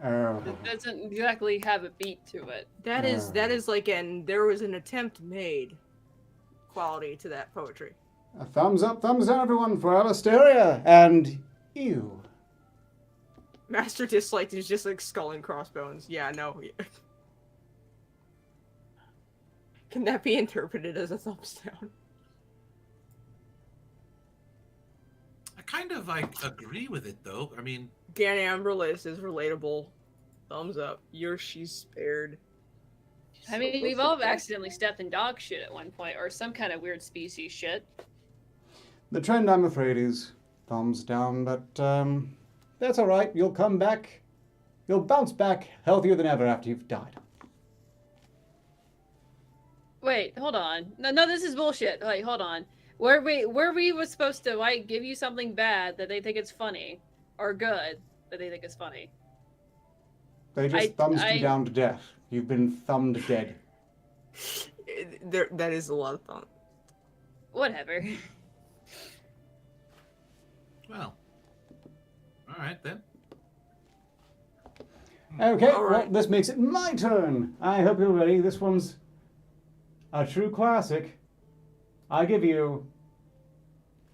It doesn't exactly have a beat to it. That is like there was an attempt made quality to that poetry. A thumbs up, thumbs down, everyone, for Alistaria and ew. Master disliked is just like skull and crossbones. Yeah, no. Can that be interpreted as a thumbs down? I kind of agree with it, though. I mean... Dan Amberless is relatable. Thumbs up. She's spared. I mean, we've all accidentally stepped in dog shit at one point, or some kind of weird species shit. The trend, I'm afraid, is thumbs down, but that's all right. You'll come back. You'll bounce back healthier than ever after you've died. Wait, hold on. No, this is bullshit. Wait, hold on. Were we was supposed to like give you something bad that they think it's funny, or good that they think is funny? They just thumbs you down to death. You've been thumbed dead. That is a lot of thumb. Whatever. Well. Alright, then. Okay, All well, right. this makes it my turn. I hope you're ready. This one's a true classic. I give you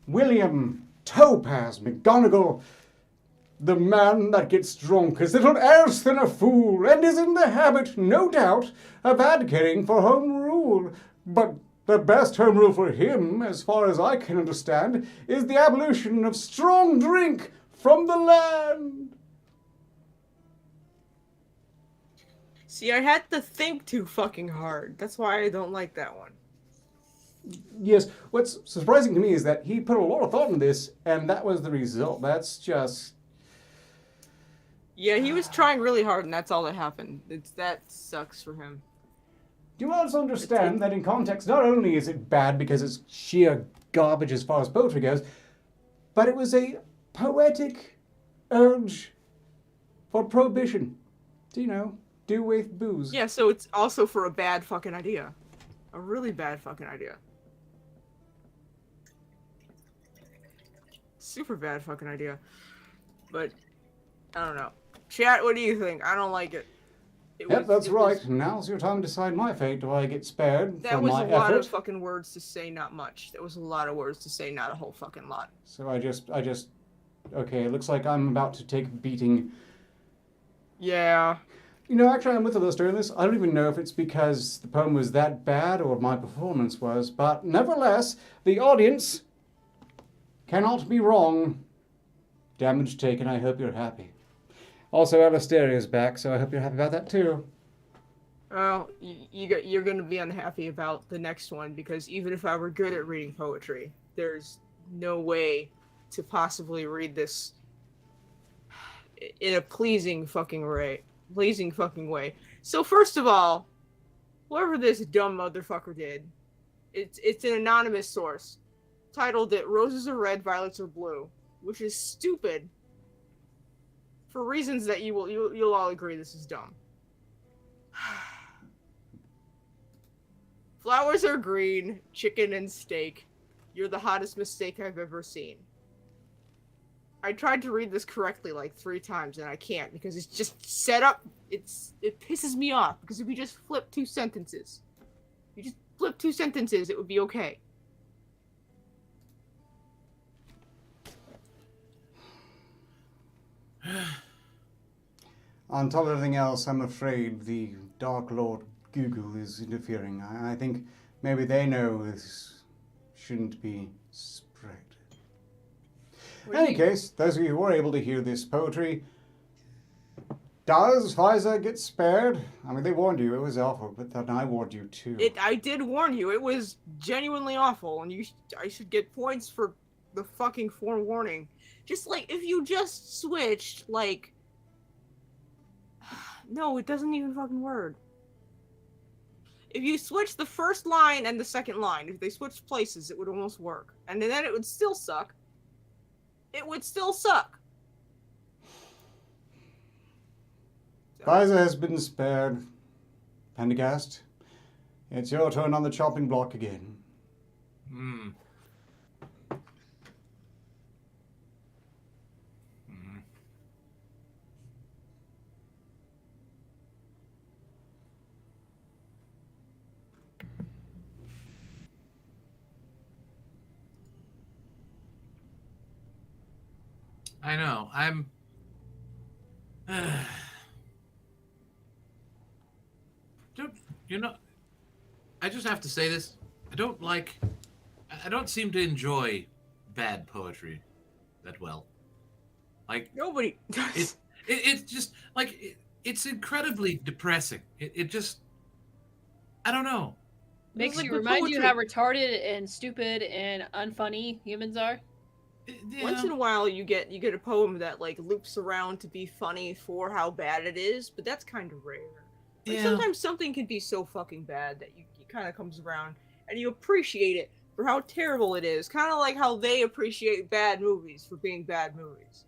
William Topaz McGonnagled, the man that gets drunk as little else than a fool, and is in the habit, no doubt, of advocating for home rule. But the best home rule for him, as far as I can understand, is the abolition of strong drink from the land. See, I had to think too fucking hard. That's why I don't like that one. Yes, what's surprising to me is that he put a lot of thought into this, and that was the result. That's just... Yeah, he was trying really hard, and that's all that happened. That sucks for him. Do you also understand that in context, not only is it bad because it's sheer garbage as far as poetry goes, but it was a poetic urge for prohibition. Do you know? Do with booze. Yeah, so it's also for a bad fucking idea. A really bad fucking idea. Super bad fucking idea. But, I don't know. Chat, what do you think? I don't like it. Yep, that's right. Now's your time to decide my fate. Do I get spared That for was my a lot effort? of fucking words to say, not much. That was a lot of words to say, not a whole fucking lot. So I just... Okay, it looks like I'm about to take a beating. Yeah. You know, actually, I'm with Alistair in this. I don't even know if it's because the poem was that bad or my performance was, but nevertheless, the audience cannot be wrong. Damage taken, I hope you're happy. Also, Alasteria's back, so I hope you're happy about that too. Well, you're going to be unhappy about the next one, because even if I were good at reading poetry, there's no way to possibly read this in a pleasing fucking way. So first of all, whoever this dumb motherfucker did, it's an anonymous source, titled it "Roses are red, violets are blue," which is stupid for reasons that you'll all agree this is dumb. Flowers are green, chicken and steak. You're the hottest mistake I've ever seen. I tried to read this correctly like 3 times and I can't because it's just set up. It pisses me off because if you just flip 2 sentences, it would be okay. On top of everything else, I'm afraid the Dark Lord Google is interfering. I think maybe they know this shouldn't be spread. In any case, those of you who were able to hear this poetry, does Pfizer get spared? I mean, they warned you. It was awful, but then I warned you too. I did warn you. It was genuinely awful, and I should get points for the fucking forewarning. Just like, if you just switched, like... No, it doesn't even fucking work. If you switch the first line and the second line, if they switched places, it would almost work. And then it would still suck. It would still suck. Pfizer has been spared. Pendergast, it's your turn on the chopping block again. I know. I'm... I just have to say this. I don't seem to enjoy bad poetry that well. Like, nobody does. It's just, like, it's incredibly depressing. It just, I don't know. Makes like you the remind you poetry. how retarded and stupid and unfunny humans are. Yeah. Once in a while, you get a poem that like loops around to be funny for how bad it is, but that's kind of rare. Like, Yeah. sometimes something can be so fucking bad that you kind of comes around and you appreciate it for how terrible it is. Kind of like how they appreciate bad movies for being bad movies.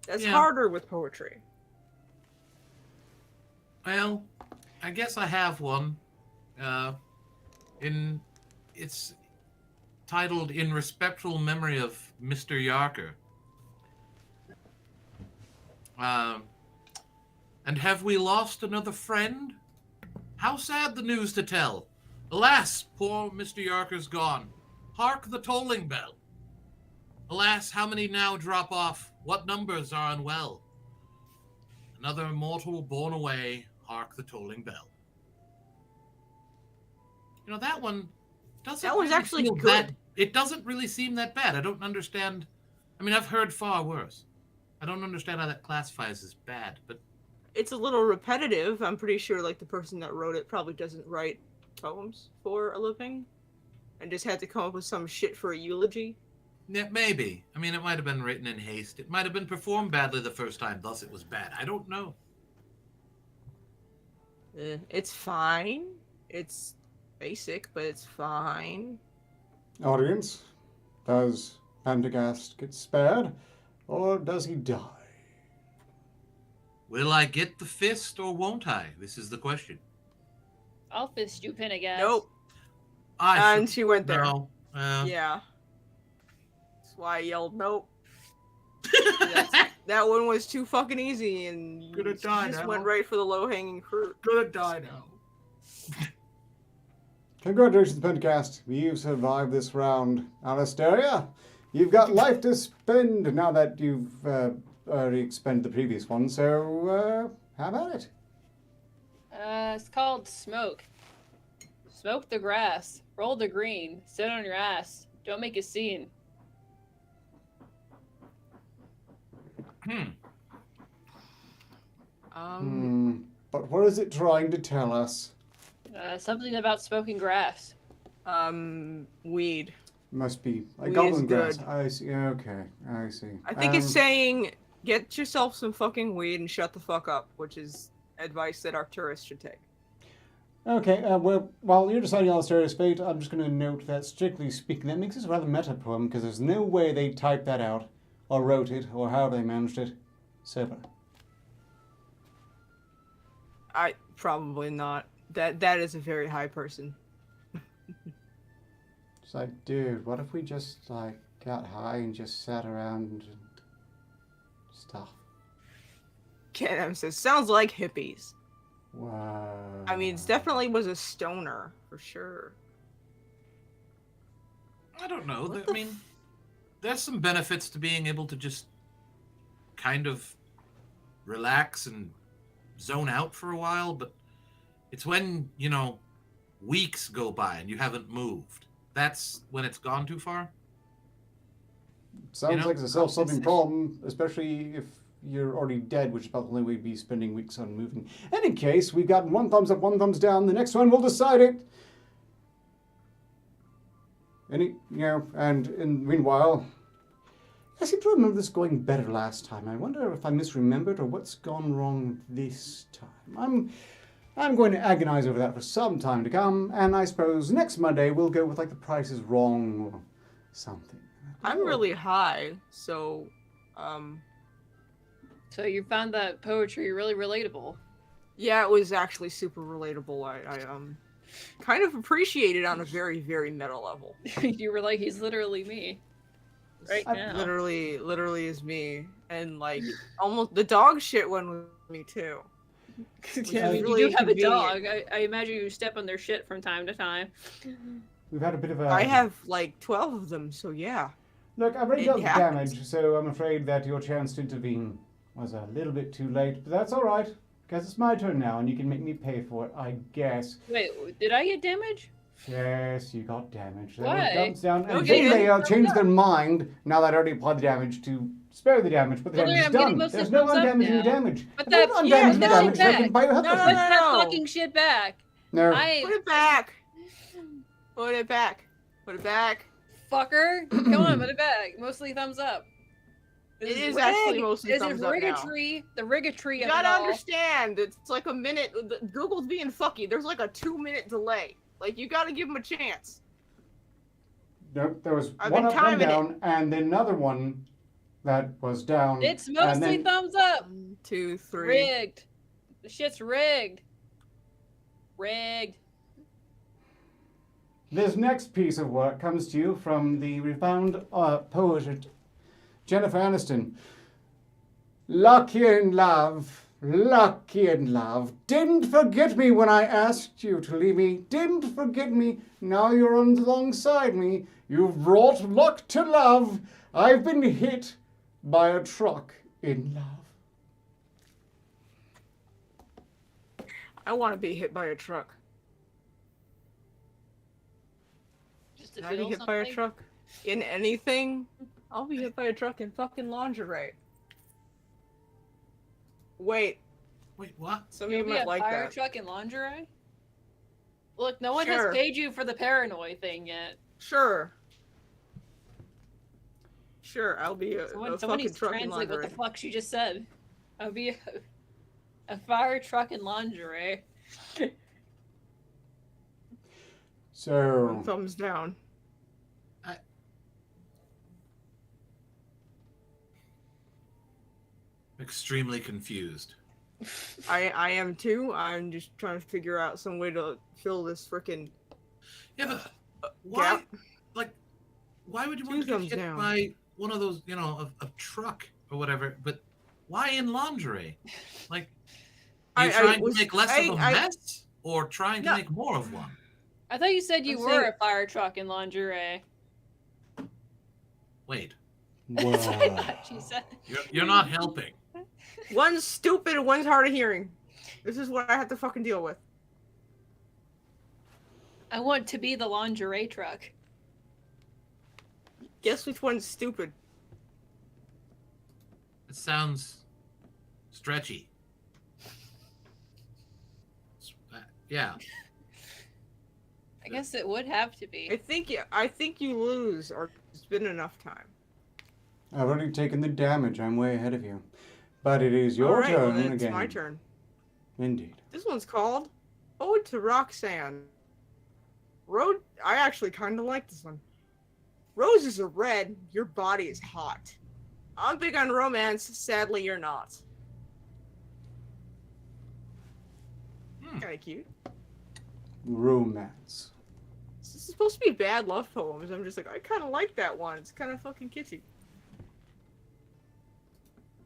That's Yeah. harder with poetry. Well, I guess I have one. It's titled "In Respectful Memory of Mr. Yarker." And have we lost another friend? How sad the news to tell. Alas, poor Mr. Yarker's gone. Hark the tolling bell. Alas, how many now drop off? What numbers are unwell? Another mortal borne away. Hark the tolling bell. You know, that one doesn't. That one's really actually feel good. bad. It doesn't really seem that bad. I don't understand. I mean, I've heard far worse. I don't understand how that classifies as bad, but It's a little repetitive. I'm pretty sure like the person that wrote it probably doesn't write poems for a living and just had to come up with some shit for a eulogy. yeah, maybe. I mean, it might have been written in haste. It might have been performed badly the first time, thus it was bad. I don't know. It's fine. It's basic, but it's fine. Audience, does Pendergast get spared, or does he die? Will I get the fist or won't I? This is the question. I'll fist you, Pendergast. Nope. I And she went there. No. Yeah. That's why I yelled nope. That one was too fucking easy, and you Gonna die just now. went right for the low-hanging fruit. Gonna die now. Congratulations, Pendergast. You've survived this round. Alasteria, you've got life to spend now that you've already expended the previous one, so how about it? It's called smoke. Smoke the grass. Roll the green. Sit on your ass. Don't make a scene. is it trying to tell us? Something about smoking grass. Weed. Must be like Weed goblin is grass. good. I see. Okay, I see. I think it's saying, get yourself some fucking weed and shut the fuck up, which is advice that Arcturus should take. Okay, well, while you're deciding on Asteria's fate, I'm just going to note that, strictly speaking, that makes this a rather meta poem, because there's no way they typed that out, or wrote it, or how they managed it. Sever. Probably not. That is a very high person. It's like, dude, what if we just, like, got high and just sat around and stuff? Ken says, sounds like hippies. Wow. I mean, it definitely was a stoner, for sure. I don't know. I mean, there's some benefits to being able to just kind of relax and zone out for a while, but it's when, weeks go by and you haven't moved. That's when it's gone too far. Sounds like it's a self-solving problem, especially if you're already dead, which is about the only way you'd be spending weeks on moving. Any case, we've gotten one thumbs up, one thumbs down. The next one will decide it. Meanwhile, I seem to remember this going better last time. I wonder if I misremembered or what's gone wrong this time. I'm going to agonize over that for some time to come, and I suppose next Monday we'll go with, like, the Price is Wrong or something. I'm really high, so, So you found that poetry really relatable. yeah, it was actually super relatable. I kind of appreciate it on a very, very meta level. You were like, he's literally me. Right now. Literally is me. And, like, almost the dog shit one with me, too. Yeah, I mean, really you do have a convenient. dog. I imagine you step on their shit from time to time. We've had a bit of a... I have, like, 12 of them, so yeah. Look, I've already It dealt with happens. damage, so I'm afraid that your chance to intervene was a little bit too late. But that's all right, because it's my turn now, and you can make me pay for it, I guess. Wait, did I get damage? Yes, you got damage. There Why? were thumbs down, and Okay, then they then- changed their mind now that I already applied the damage to spare the damage, but the Well, damage I'm is getting done. most of There's the no thumbs up undamaging the now. damage. But If you that's- don't yeah, undamage the no, damage, back. I can buy you a health No, no, potion. Put no. that fucking shit back. No. Put I it back! Put it back! Put it back! fucker. Come on, put it back. Mostly thumbs up. It is actually mostly This thumbs is up now. rigatry, the rigatry You of gotta it all. understand, it's like a minute. Google's being fucky. There's like a 2-minute delay. Like, you gotta give them a chance. Nope, there was I've one been up, one timing it. down, and then another one that was down. It's and mostly then- thumbs up. 1, 2, 3. Rigged. The shit's rigged. Rigged. This next piece of work comes to you from the renowned poet Jennifer Aniston. Lucky in love, lucky in love. Didn't forget me when I asked you to leave me. Didn't forget me. Now you're alongside me. You've brought luck to love. I've been hit by a truck in love. I want to be hit by a truck. Just to Can I be feel hit by a something. truck? In anything? I'll be hit by a truck in fucking lingerie. Wait, Wait, what? some of You'll you be might a like fire that. truck in lingerie? Look, no one Sure. has paid you for the paranoid thing yet. Sure. Sure, I'll be a Someone fucking needs to truck in translate what lingerie. the fuck she just said. I'll be a fire truck in lingerie. So, Thumbs down. Extremely confused. I am too. I'm just trying to figure out some way to fill this frickin' Yeah, but why? gap. Like, why would you want Two to get thumbs hit down. by one of those, a truck or whatever? But why in lingerie? Like, are you trying to make less of a mess, or trying to No. make more of one? I thought you said you I'm were saying- a fire truck in lingerie. Wait, That's what I wow. thought she said. you're not helping. One's stupid, one's hard of hearing. This is what I have to fucking deal with. I want to be the lingerie truck. Guess which one's stupid? It sounds stretchy. Yeah. I guess it would have to be. I think you lose, or it's been enough time. I've already taken the damage. I'm way ahead of you. But it is your Alright, well turn then it's again. my turn. Indeed. This one's called Ode to Roxanne. I actually kind of like this one. Roses are red, your body is hot. I'm big on romance, sadly you're not. Kinda cute. Romance. This is supposed to be bad love poems. I'm just like, I kinda like that one. It's kinda fucking kitschy.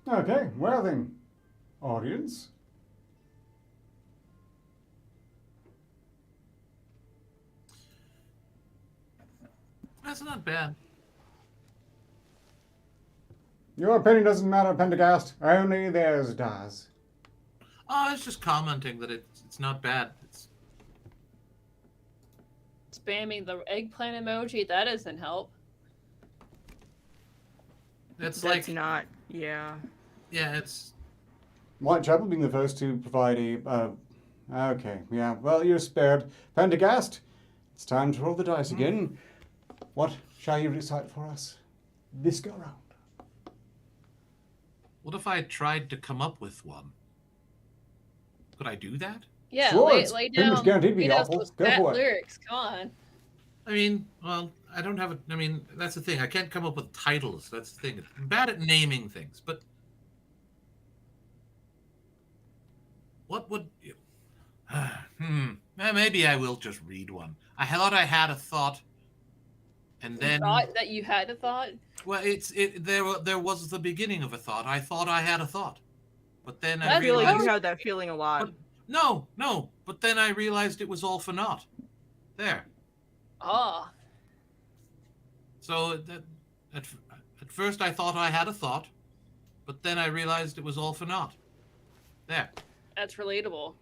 Okay, well then, audience. That's not bad. Your opinion doesn't matter, Pendergast. Only theirs does. Oh, I was just commenting that it's not bad. Spamming the eggplant emoji, that doesn't help. It's That's like not, yeah. yeah, it's Whitechapel being the first to provide a. Okay, yeah. Well, you're spared. Pendergast, it's time to roll the dice again. What shall you recite for us this go round? what if I tried to come up with one? Could I do that? Yeah, Sure, lay it's down. pretty much guaranteed to be read us awful. those Go fat for it. lyrics. Come on. I mean, well, I don't have I mean, that's the thing. I can't come up with titles. That's the thing. I'm bad at naming things. But what would you... Maybe I will just read one. I thought I had a thought, and You then thought that you had a thought? well, there was the beginning of a thought. I thought I had a thought, but then I That's I feel like realized you have that feeling a lot. But- no. But then I realized it was all for naught. There. Ah. So at first I thought I had a thought, but then I realized it was all for naught. There. That's relatable.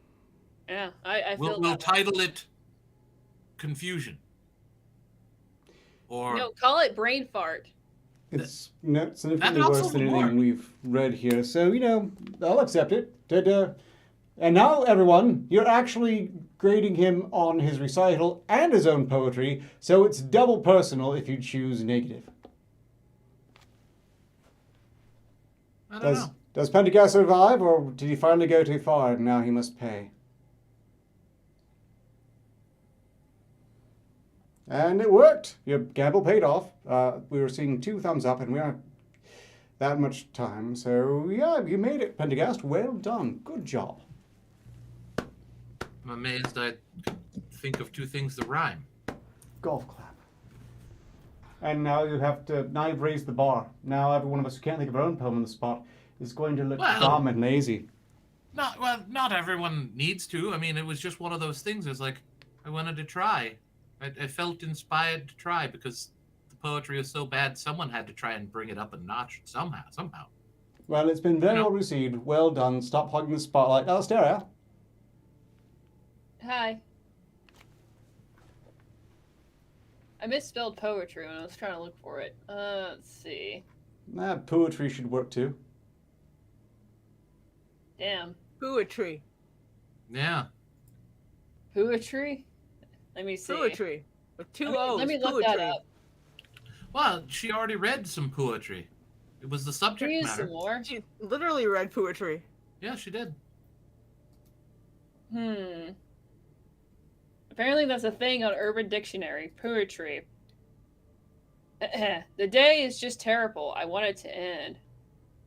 Yeah, I feel We'll that. title it Confusion. Or No, call it brain fart. It's significantly also worse than would anything work. we've read here. So, I'll accept it. And now, everyone, you're actually grading him on his recital and his own poetry, so it's double personal if you choose negative. I don't Does know. does Pendergast survive, or did he finally go too far and now he must pay? And it worked. Your gamble paid off. We were seeing 2 thumbs up, and we aren't that much time. So, yeah, you made it, Pendergast. Well done. Good job. I'm amazed I could think of 2 things that rhyme. Golf clap. And now you've raised the bar. Now every one of us who can't think of our own poem on the spot is going to look Well- dumb and lazy. Not everyone needs to. I mean, it was just one of those things. It's like I wanted to try. I felt inspired to try because the poetry was so bad. Someone had to try and bring it up a notch somehow. Well, it's been very No. well received. Well done. Stop hogging the spotlight. Alistair, Hi. I misspelled poetry when I was trying to look for it. Let's see. poetry should work too. Damn. Poetry. Yeah. Poetry? Let me see. Poetry. With 2 Let me- O's. let me look poetry. that up. Well, she already read some poetry. It was the subject Use matter. some more. She literally read poetry. Yeah, she did. Apparently that's a thing on Urban Dictionary. Poetry. The day is just terrible. I want it to end.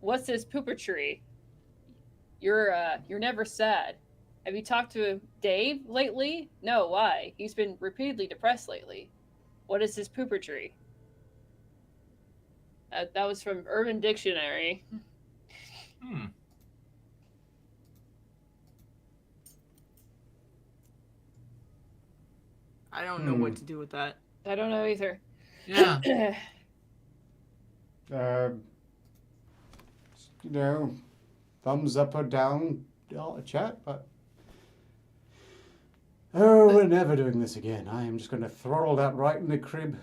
What's this poopetry? You're never sad. Have you talked to Dave lately? No, why? He's been repeatedly depressed lately. What is his poopetry? That was from Urban Dictionary. I don't know what to do with that. I don't know either. Yeah. Thumbs up or down, chat, but... Oh, we're never doing this again. I am just going to throttle that right in the crib.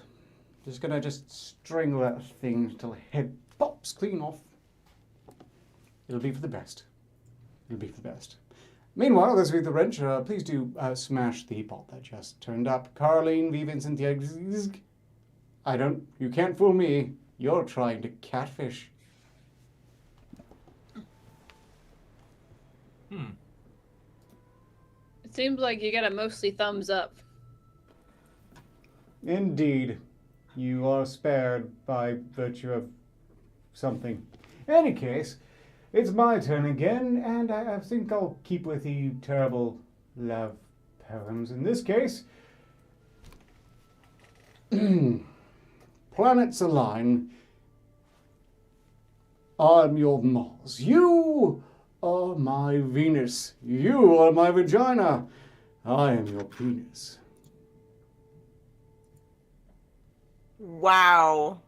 Just going to strangle that thing until the head pops clean off. It'll be for the best. It'll be for the best. Meanwhile, this week the wrench, please do smash the pot that just turned up. Caroline, Vivian, Cynthia. You can't fool me. You're trying to catfish. It seems like you got a mostly thumbs up. Indeed. You are spared by virtue of something. In any case, it's my turn again, and I think I'll keep with the terrible love poems. In this case, planets align. I'm your Mars. You are my Venus. You are my vagina. I am your penis. Wow.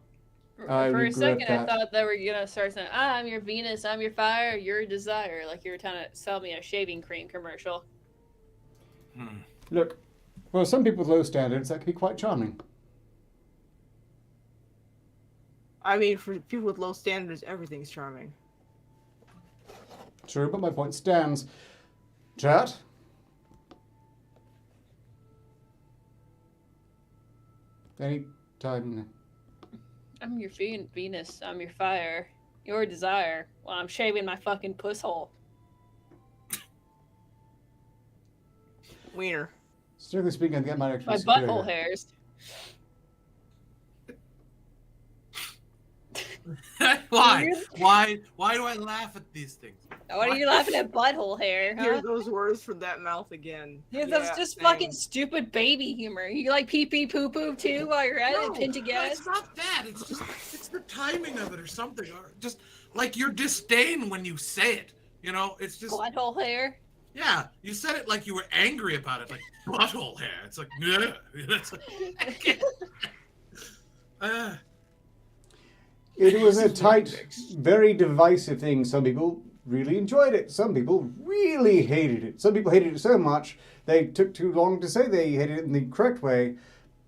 For a second, I thought they were gonna start saying, "I'm your Venus, I'm your fire, your desire," like you were trying to sell me a shaving cream commercial. Look, for some people with low standards, that can be quite charming. I mean, for people with low standards, everything's charming. True, but my point stands. Chat? Any time. I'm your Venus, I'm your fire, your desire. While I'm shaving my fucking puss hole. Wiener. Strictly speaking, I think I might actually My superior. butthole hairs. Why? Why do I laugh at these things? What are you laughing at butthole hair, huh? Hear those words from that mouth again. Yeah, that's just same. fucking stupid baby humor. You like pee pee poo poo too while you're at it, pinned together? It's not that. It's just it's the timing of it or something. Or just like your disdain when you say it. You know, it's just Butthole hair. yeah. You said it like you were angry about it, like butthole hair. It's like yeah. It's like, I can't. It was a tight, very divisive thing. Some people really enjoyed it. Some people really hated it. Some people hated it so much they took too long to say they hated it in the correct way.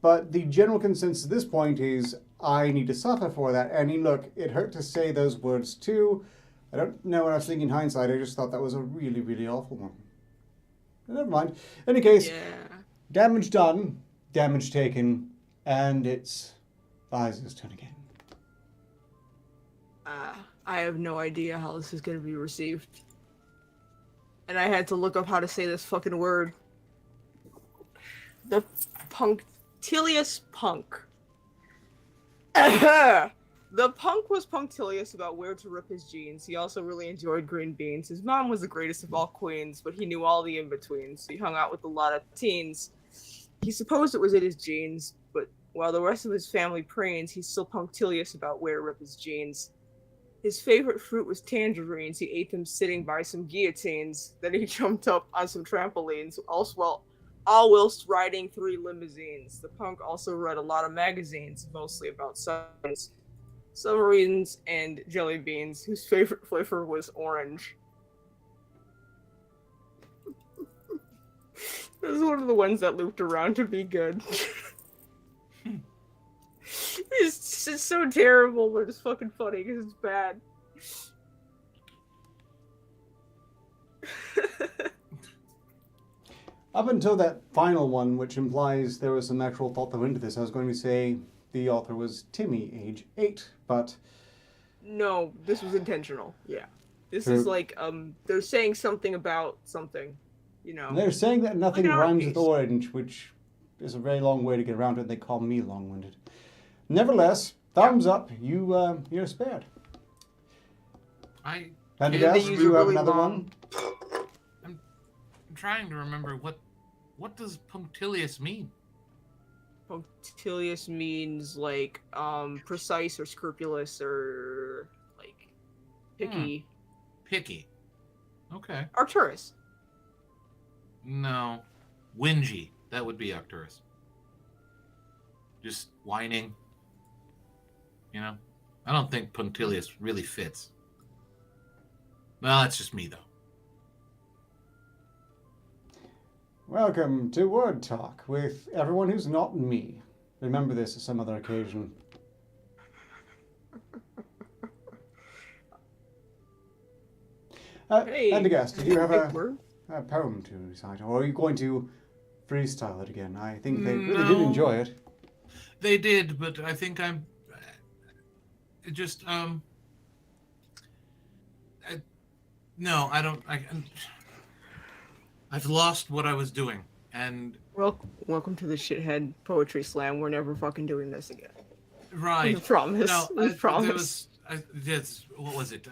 But the general consensus at this point is I need to suffer for that. And look, it hurt to say those words too. I don't know what I was thinking in hindsight. I just thought that was a really, really awful one. But never mind. In any case, damage done, damage taken, and it's Visor's turn again. I have no idea how this is going to be received. And I had to look up how to say this fucking word. The punctilious punk. The punk was punctilious about where to rip his jeans. He also really enjoyed green beans. His mom was the greatest of all queens, but he knew all the in-betweens, so he hung out with a lot of teens. He supposed it was in his jeans, but while the rest of his family preens, he's still punctilious about where to rip his jeans. His favorite fruit was tangerines. He ate them sitting by some guillotines. Then he jumped up on some trampolines, all whilst riding 3 limousines. The punk also read a lot of magazines, mostly about submarines and jelly beans, whose favorite flavor was orange. This is one of the ones that looped around to be good. It's just so terrible, but it's fucking funny because it's bad. Up until that final one, which implies there was some actual thought that went into this, I was going to say the author was Timmy, age 8, but... No, this was intentional, yeah. This True. is like, they're saying something about something, you know. They're saying that nothing Like an rhymes art with orange, which is a very long way to get around it, and they call me long-winded. Nevertheless, thumbs up, you're spared. I And They yes, use do you a have really another long- one? I'm trying to remember what does punctilious mean? Punctilious means, like, precise or scrupulous or, like, picky. Picky. Okay. Arcturus. No. Whingy. That would be Arcturus. Just whining. You know? I don't think punctilious really fits. Well, that's just me, though. Welcome to Word Talk with everyone who's not me. Remember this at some other occasion. Hey, and a guest, did you have big word. poem to recite, or are you going to freestyle it again? I think they really did enjoy it. They did, but I think I'm just no, I don't. I've lost what I was doing, and Welcome to the shithead poetry slam. We're never fucking doing this again. right. We promise. No, We promise. What was it?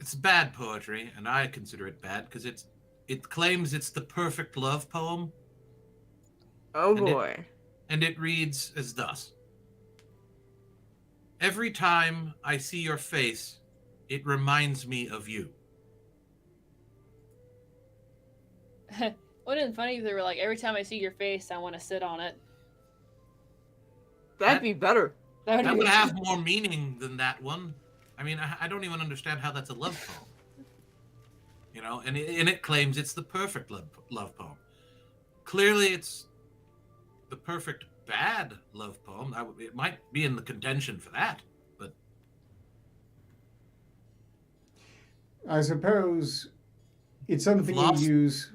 It's bad poetry, and I consider it bad because it claims it's the perfect love poem. Oh and boy. And it reads as thus: Every time I see your face, it reminds me of you. Wouldn't it be funny if they were like, every time I see your face, I want to sit on it? That'd be better. That That be would have more meaning than that one. I mean, I don't even understand how that's a love poem. You know, and it claims it's the perfect love poem. Clearly, it's the perfect bad love poem. It might be in the contention for that, but I suppose it's something you use.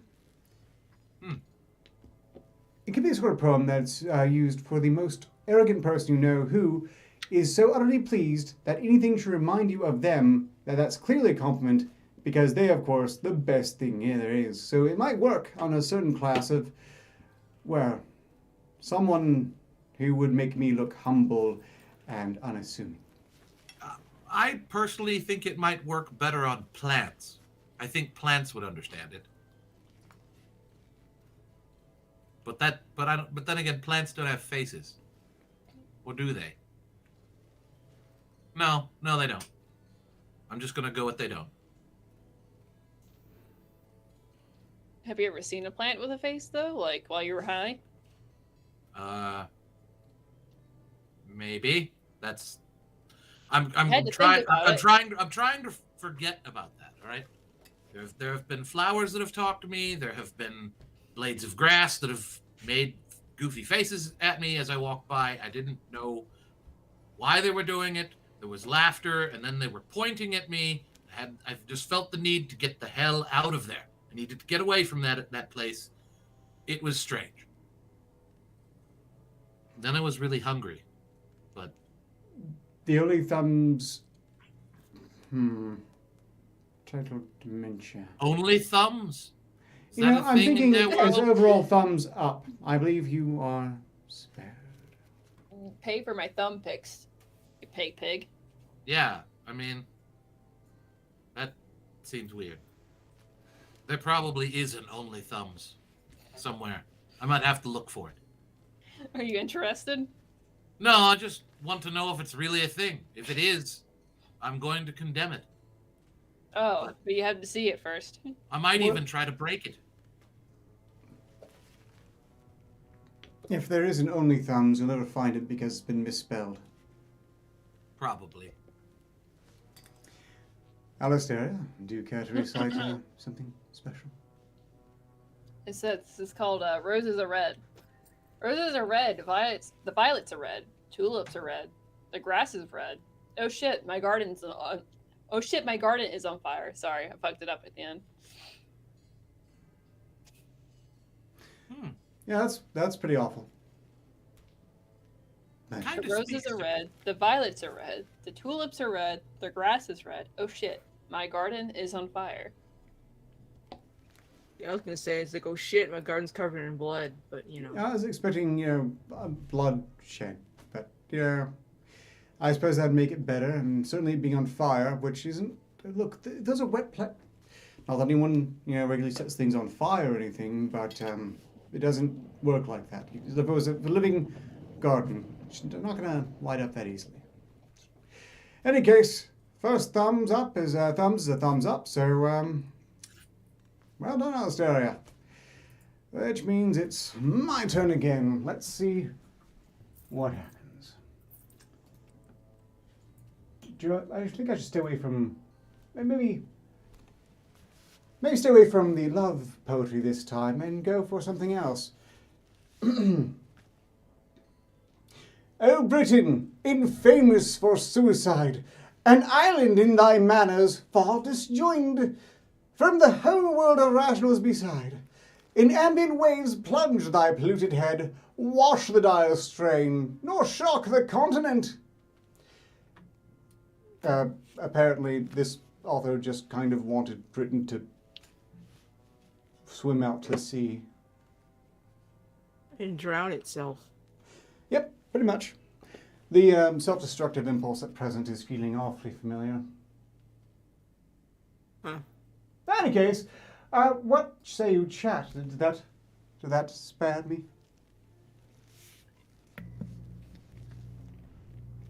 It could be a sort of poem that's used for the most arrogant person you know, who is so utterly pleased that anything should remind you of them, that's clearly a compliment, because they, of course, the best thing there is. So it might work on a certain class of, well, someone who would make me look humble and unassuming. I personally think it might work better on plants. I think plants would understand it. But then again, plants don't have faces. Or do they? No, they don't. I'm just gonna go with they don't. Have you ever seen a plant with a face though? Like while you were high? Maybe. That's I'm had to trying think about I'm it. trying to forget about that, all right? There have been flowers that have talked to me, there have been blades of grass that have made goofy faces at me as I walked by. I didn't know why they were doing it. There was laughter, and then they were pointing at me. I just felt the need to get the hell out of there. I needed to get away from that place. It was strange. Then I was really hungry, but The only thumbs. Total dementia. only thumbs. Is You that know, a I'm thing thinking in their as world? overall thumbs up. I believe you are spared. Pay for my thumb pics, you pig. Yeah, I mean, that seems weird. There probably is an only thumbs somewhere. I might have to look for it. Are you interested? No, I just want to know if it's really a thing. If it is, I'm going to condemn it. Oh, but you have to see it first. I might What? even try to break it. If there is an only thumbs, you'll never find it because it's been misspelled. Probably. Alistair, do you care to recite something special? It says it's called Roses Are Red. Roses are red. The violets are red. Tulips are red. The grass is red. Oh shit, my garden's on. Oh shit, my garden is on fire. Sorry, I fucked it up at the end. Yeah, that's pretty awful. Nice. Kind The of roses speaks are to- red. The violets are red. The tulips are red. The grass is red. Oh shit, my garden is on fire. Yeah, I was gonna say, it's like, oh shit, my garden's covered in blood, but you know. I was expecting, bloodshed, but yeah, I suppose that'd make it better, and certainly being on fire, which isn't. Look, those are wet Not that anyone, regularly sets things on fire or anything, but it doesn't work like that. If it was a living garden, it's not going to light up that easily. Any case, first thumbs up is a thumbs up, so well done, Alistair. Which means it's my turn again. Let's see what happens. I think I should stay away from... Maybe stay away from the love poetry this time and go for something else. O Britain, infamous for suicide, an island in thy manners far disjoined, From the whole world of rationals beside, in ambient waves plunge thy polluted head, wash the dire strain, nor shock the continent. Apparently, this author just kind of wanted Britain to swim out to sea. And drown itself. Yep, pretty much. The self-destructive impulse at present is feeling awfully familiar. Huh. In any case, what say you chat? Did that spare me?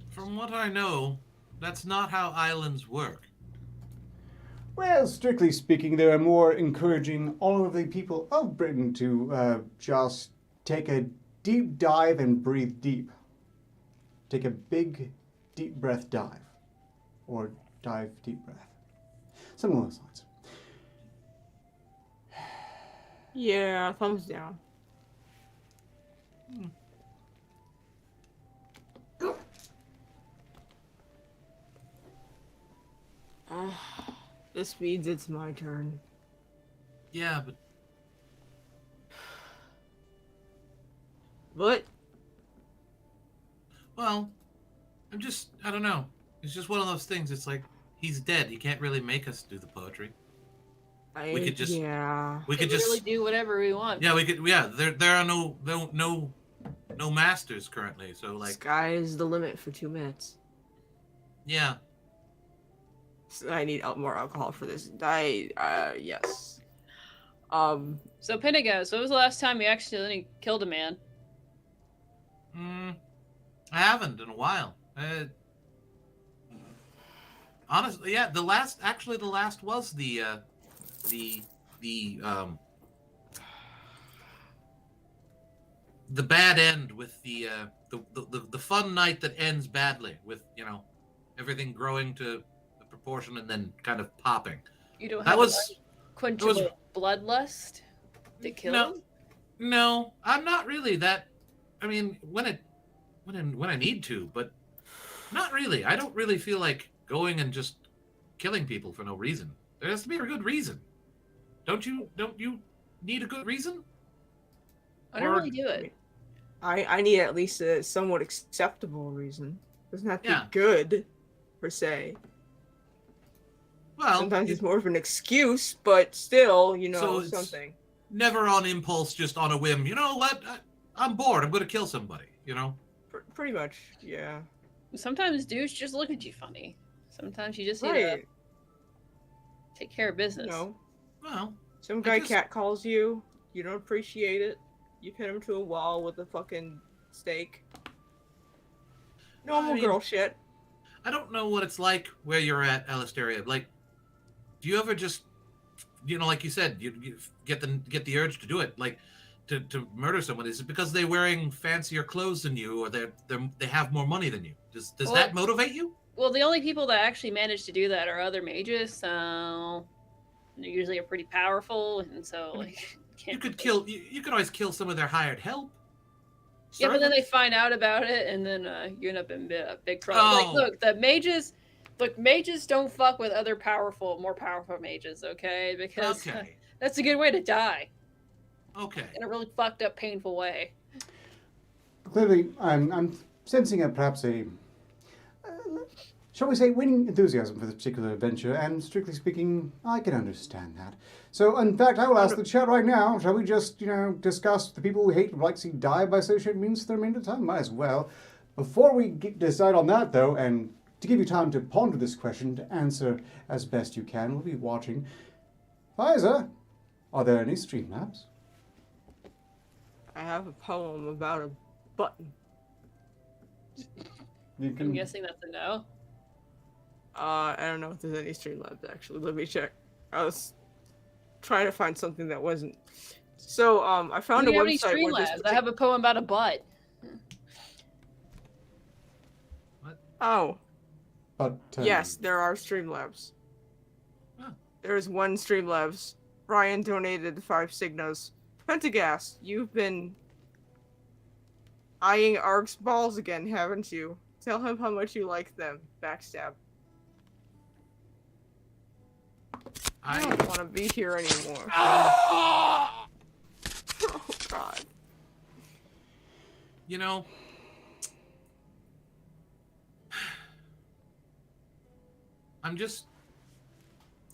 From what I know, that's not how islands work. Well, strictly speaking, they are more encouraging all of the people of Britain to just take a deep dive and breathe deep. Take a big, deep breath dive. Or dive, deep breath. Something along those lines. Yeah, thumbs down. This means it's my turn. Yeah, but What? well, I don't know. It's just one of those things. It's like he's dead. He can't really make us do the poetry. We could just Really do whatever we want. Yeah, we could. Yeah, there are no masters currently. So like, Sky is the limit for 2 minutes. yeah. So I need more alcohol for this. Yes. So Pentecost, when was the last time you accidentally killed a man? I haven't in a while. Honestly, yeah. The last was the bad end with the fun night that ends badly with everything growing to a proportion and then kind of popping. You don't That have was- quenchable bloodlust to kill him? No, I'm not really that. I mean, when I need to, but not really. I don't really feel like going and just killing people for no reason. There has to be a good reason. Don't you need a good reason? I don't really do it. I need at least a somewhat acceptable reason. Doesn't have to Yeah. be good, per se. Well, Sometimes it's more of an excuse, but still, So it's- something. never on impulse, just on a whim. You know what? I'm bored. I'm going to kill somebody. Pretty much, yeah. Sometimes dudes just look at you funny. Sometimes you just need Right. to take care of business. Well, Some guy just- catcalls you, you don't appreciate it, you pin him to a wall with a fucking stake. Normal I mean- girl shit. I don't know what it's like where you're at, Alistaria. Like, do you ever just, like you said, you get the urge to do it, like to murder someone? Is it because they're wearing fancier clothes than you, or they have more money than you? Does Well, that motivate you? Well, the only people that actually manage to do that are other mages, so they usually are pretty powerful, and so like You can't could always kill some of their hired help. Yeah, but then Certainly. they find out about it, and then you end up in big trouble. Oh. Like, look, mages don't fuck with other more powerful mages, okay? Because Okay. that's a good way to die Okay. in a really fucked up, painful way. Clearly, I'm sensing perhaps a, shall we say, winning enthusiasm for this particular adventure, and strictly speaking, I can understand that. So, in fact, I will ask the chat right now, shall we just, discuss the people who hate would like to see die by associated means for the remainder of the time? Might as well. Before we decide on that, though, and to give you time to ponder this question, to answer as best you can, we'll be watching. Liza, are there any Streamlabs? I have a poem about a button. You I'm guessing that's a no. I don't know if there's any Streamlabs, actually. Let me check. I was trying to find something that wasn't. So, I found Do a you have any website where this Streamlabs? I have a poem about a butt. Oh, But, yes, there are Streamlabs. Huh. There is one Streamlabs. Ryan donated 5 Signos. Pentagast, you've been eyeing Ark's balls again, haven't you? Tell him how much you like them. Backstab. I don't want to be here anymore. Oh God. You know, I'm just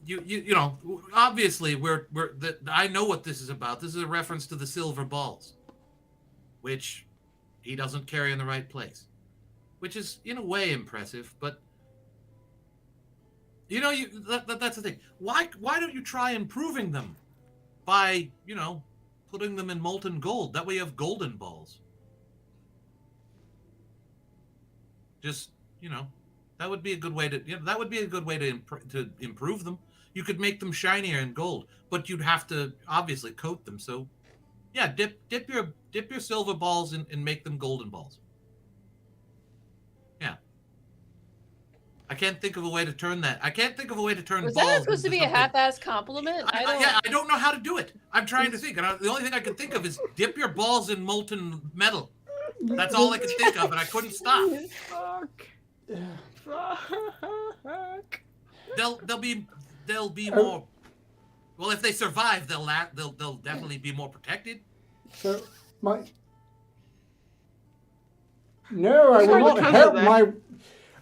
you know, obviously I know what this is about. This is a reference to the silver balls, which he doesn't carry in the right place, which is in a way impressive, but you know, that's the thing. Why don't you try improving them by, you know, putting them in molten gold? That way you have golden balls. Just, you know, that would be a good way to, that would be a good way to improve them. You could make them shinier in gold, but you'd have to obviously coat them. So, yeah, dip your silver balls and make them golden balls. Yeah. I can't think of a way to turn that. I can't think of a way to turn Was balls that supposed to into be a something. half-ass compliment? I don't know how to do it. I'm trying to think, and the only thing I can think of is dip your balls in molten metal. That's all I could think of, and I couldn't stop. Fuck. Fuck. They'll be more. Well, if they survive, they'll definitely be more protected. So, No, I will not help my...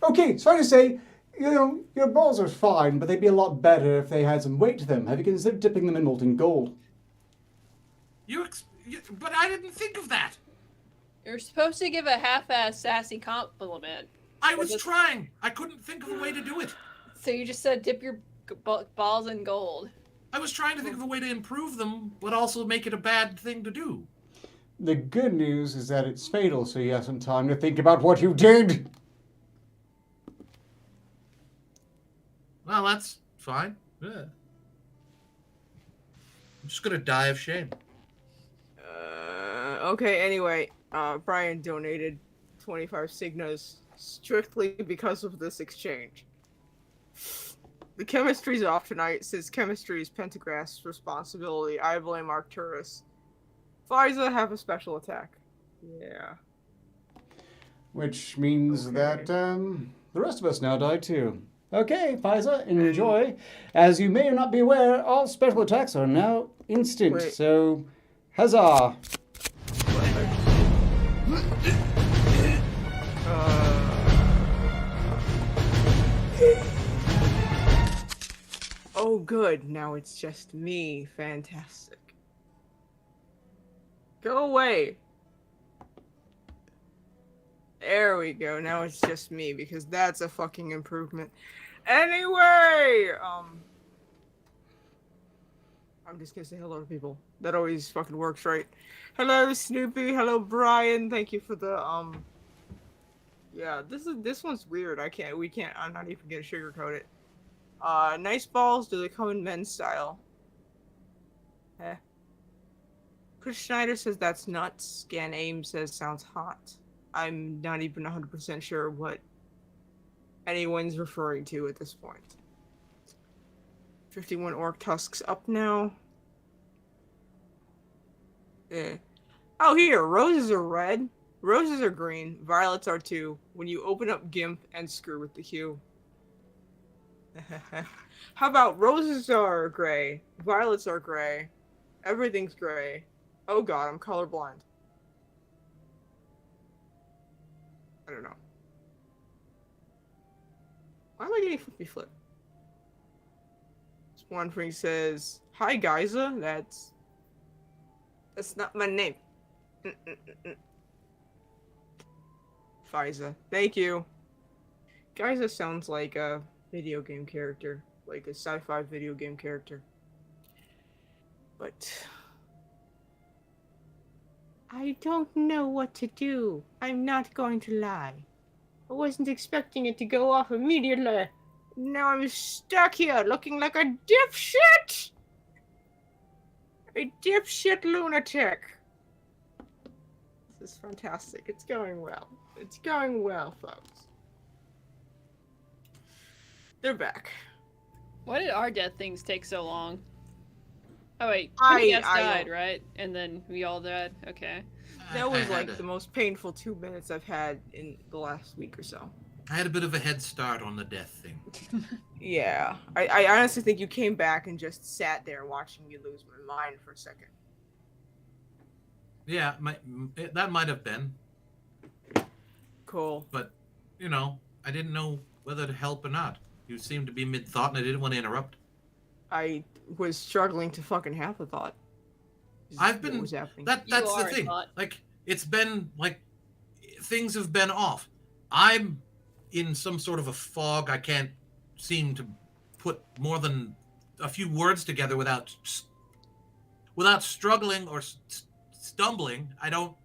Okay, so I just say, you know, your balls are fine, but they'd be a lot better if they had some weight to them. Have you considered dipping them in molten gold? But I didn't think of that. You're supposed to give a half-ass sassy compliment. I was trying. I couldn't think of a way to do it. So you just said dip your balls in gold. I was trying to think of a way to improve them, but also make it a bad thing to do. The good news is that it's fatal, so you have some time to think about what you did. Well, that's fine. Yeah. I'm just gonna die of shame. Okay, anyway, Brian donated 25 Signas strictly because of this exchange. The chemistry's off tonight, since chemistry is Pentagraph's responsibility. I blame Arcturus. FISA have a special attack. Yeah. Which means that the rest of us now die too. Okay, FISA, enjoy. As you may or not be aware, all special attacks are now instant. Wait. So, huzzah. Oh, good. Now it's just me. Fantastic. Go away. There we go. Now it's just me, because that's a fucking improvement. Anyway, I'm just gonna say hello to people. That always fucking works, right? Hello, Snoopy. Hello, Brian. Thank you for the Yeah, this one's weird. I'm not even gonna sugarcoat it. Nice balls. Do they come in men's style? Chris Schneider says that's nuts. Scan Aim says sounds hot. I'm not even 100% sure what anyone's referring to at this point. 51 Orc Tusks up now. Oh, here. Roses are red. Roses are green. Violets are too. When you open up GIMP and screw with the hue. How about roses are gray, violets are gray, everything's gray. Oh god, I'm colorblind. I don't know. Why am I getting flippy flip? Swan Free says, "Hi, Geyser." That's not my name. FISA. Thank you. Geyser sounds like a video game character, like a sci-fi video game character. But I don't know what to do. I'm not going to lie. I wasn't expecting it to go off immediately. Now I'm stuck here looking like a dipshit! A dipshit lunatic. This is fantastic. It's going well. It's going well, folks. They're back. Why did our death things take so long? Oh wait, I died, right? And then we all died? Okay. That was like the most painful 2 minutes I've had in the last week or so. I had a bit of a head start on the death thing. Yeah, I honestly think you came back and just sat there watching me lose my mind for a second. Yeah, that might have been. Cool. But, I didn't know whether to help or not. You seemed to be mid-thought, and I didn't want to interrupt. I was struggling to fucking have a thought. I've been... What was happening? That's the thing. Like, it's been, like, things have been off. I'm in some sort of a fog. I can't seem to put more than a few words together without struggling or stumbling. I don't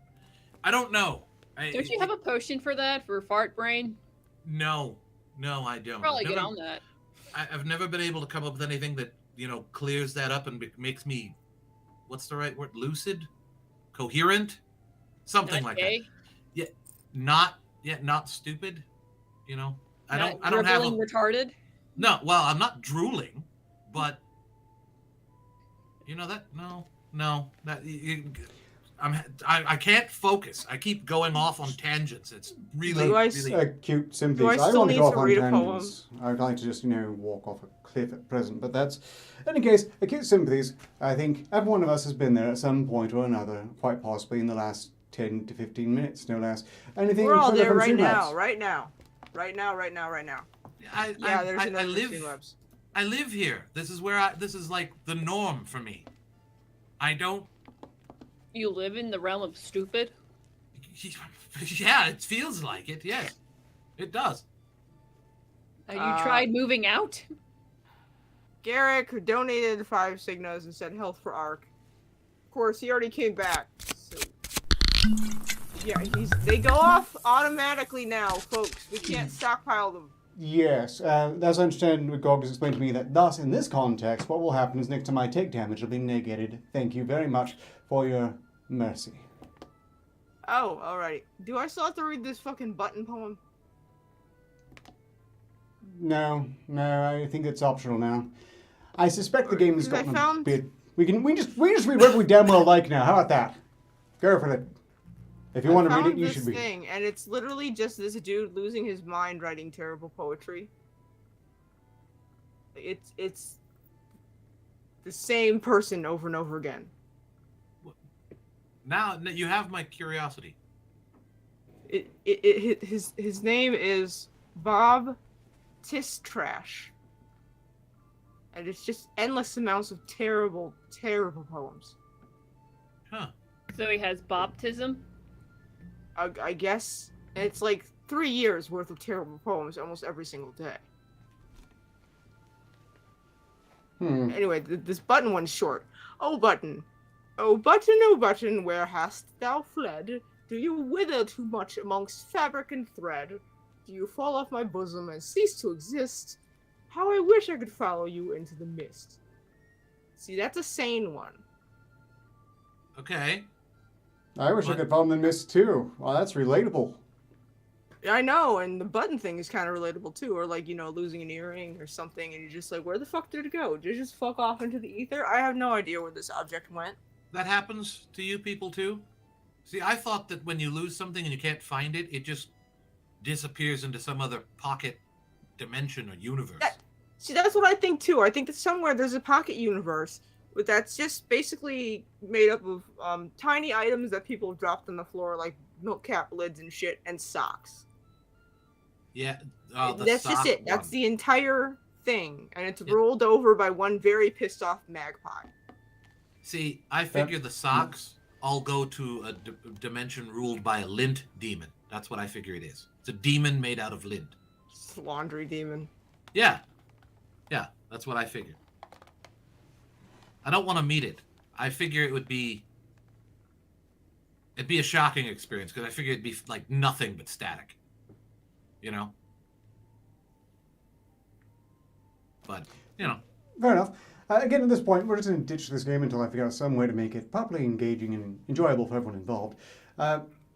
know. Don't you have a potion for that, for fart brain? No, I don't. Probably get on that. I've never been able to come up with anything that, clears that up and makes me, what's the right word? Lucid? Coherent? Something like that. Yeah, not stupid. I don't have retarded. No, well, I'm not drooling, but I can't focus. I keep going off on tangents. It's really acute sympathies. Do I still want to need go off to on read a tangents. I'd like to just, walk off a cliff at present. But that's, in any case, acute sympathies. I think every one of us has been there at some point or another, quite possibly in the last 10 to 15 minutes, no less. Anything We're all further there from right now, Streamlabs? right now. There's enough Streamlabs. I live here. This is where this is like the norm for me. I don't. You live in the realm of stupid? Yeah, it feels like it. Yes, it does. Have you tried moving out? Garrick, who donated 5 Signas and said health for Ark. Of course, he already came back. So... yeah, they go off automatically now, folks. We can't stockpile them. Yes, as I understand what Gog has explained to me, that thus, in this context, what will happen is next time I take damage, it'll be negated. Thank you very much for your mercy. Oh, alright. Do I still have to read this fucking button poem? No, I think it's optional now. I suspect the game has gotten a bit... We just read whatever we damn well like now. How about that? Go for it. If you want to read it, you should read it. And it's literally just this dude losing his mind writing terrible poetry. It's the same person over and over again. Now you have my curiosity. His name is Bob Tistrash. And it's just endless amounts of terrible, terrible poems. Huh. So he has baptism? I guess. And it's like 3 years worth of terrible poems almost every single day. Anyway, this button one's short. Oh button, oh button, where hast thou fled? Do you wither too much amongst fabric and thread? Do you fall off my bosom and cease to exist? How I wish I could follow you into the mist. See, that's a sane one. Okay. I wish I could follow the mist too. Well, that's relatable. I know, and the button thing is kind of relatable too, or like, losing an earring or something, and you're just like, where the fuck did it go? Did it just fuck off into the ether? I have no idea where this object went. That happens to you people too? See, I thought that when you lose something and you can't find it, it just disappears into some other pocket dimension or universe. See, that's what I think too. I think that somewhere there's a pocket universe that's just basically made up of tiny items that people have dropped on the floor, like milk cap lids and shit, and socks. Yeah, that's just it. That's the entire thing, and it's rolled over by one very pissed off magpie. See, I figure the socks all go to a dimension ruled by a lint demon. That's what I figure it is. It's a demon made out of lint. It's a laundry demon. Yeah, that's what I figured. I don't want to meet it. I figure it'd be a shocking experience because I figure it'd be like nothing but static. But, Fair enough. Again, at this point, we're just going to ditch this game until I figure out some way to make it properly engaging and enjoyable for everyone involved.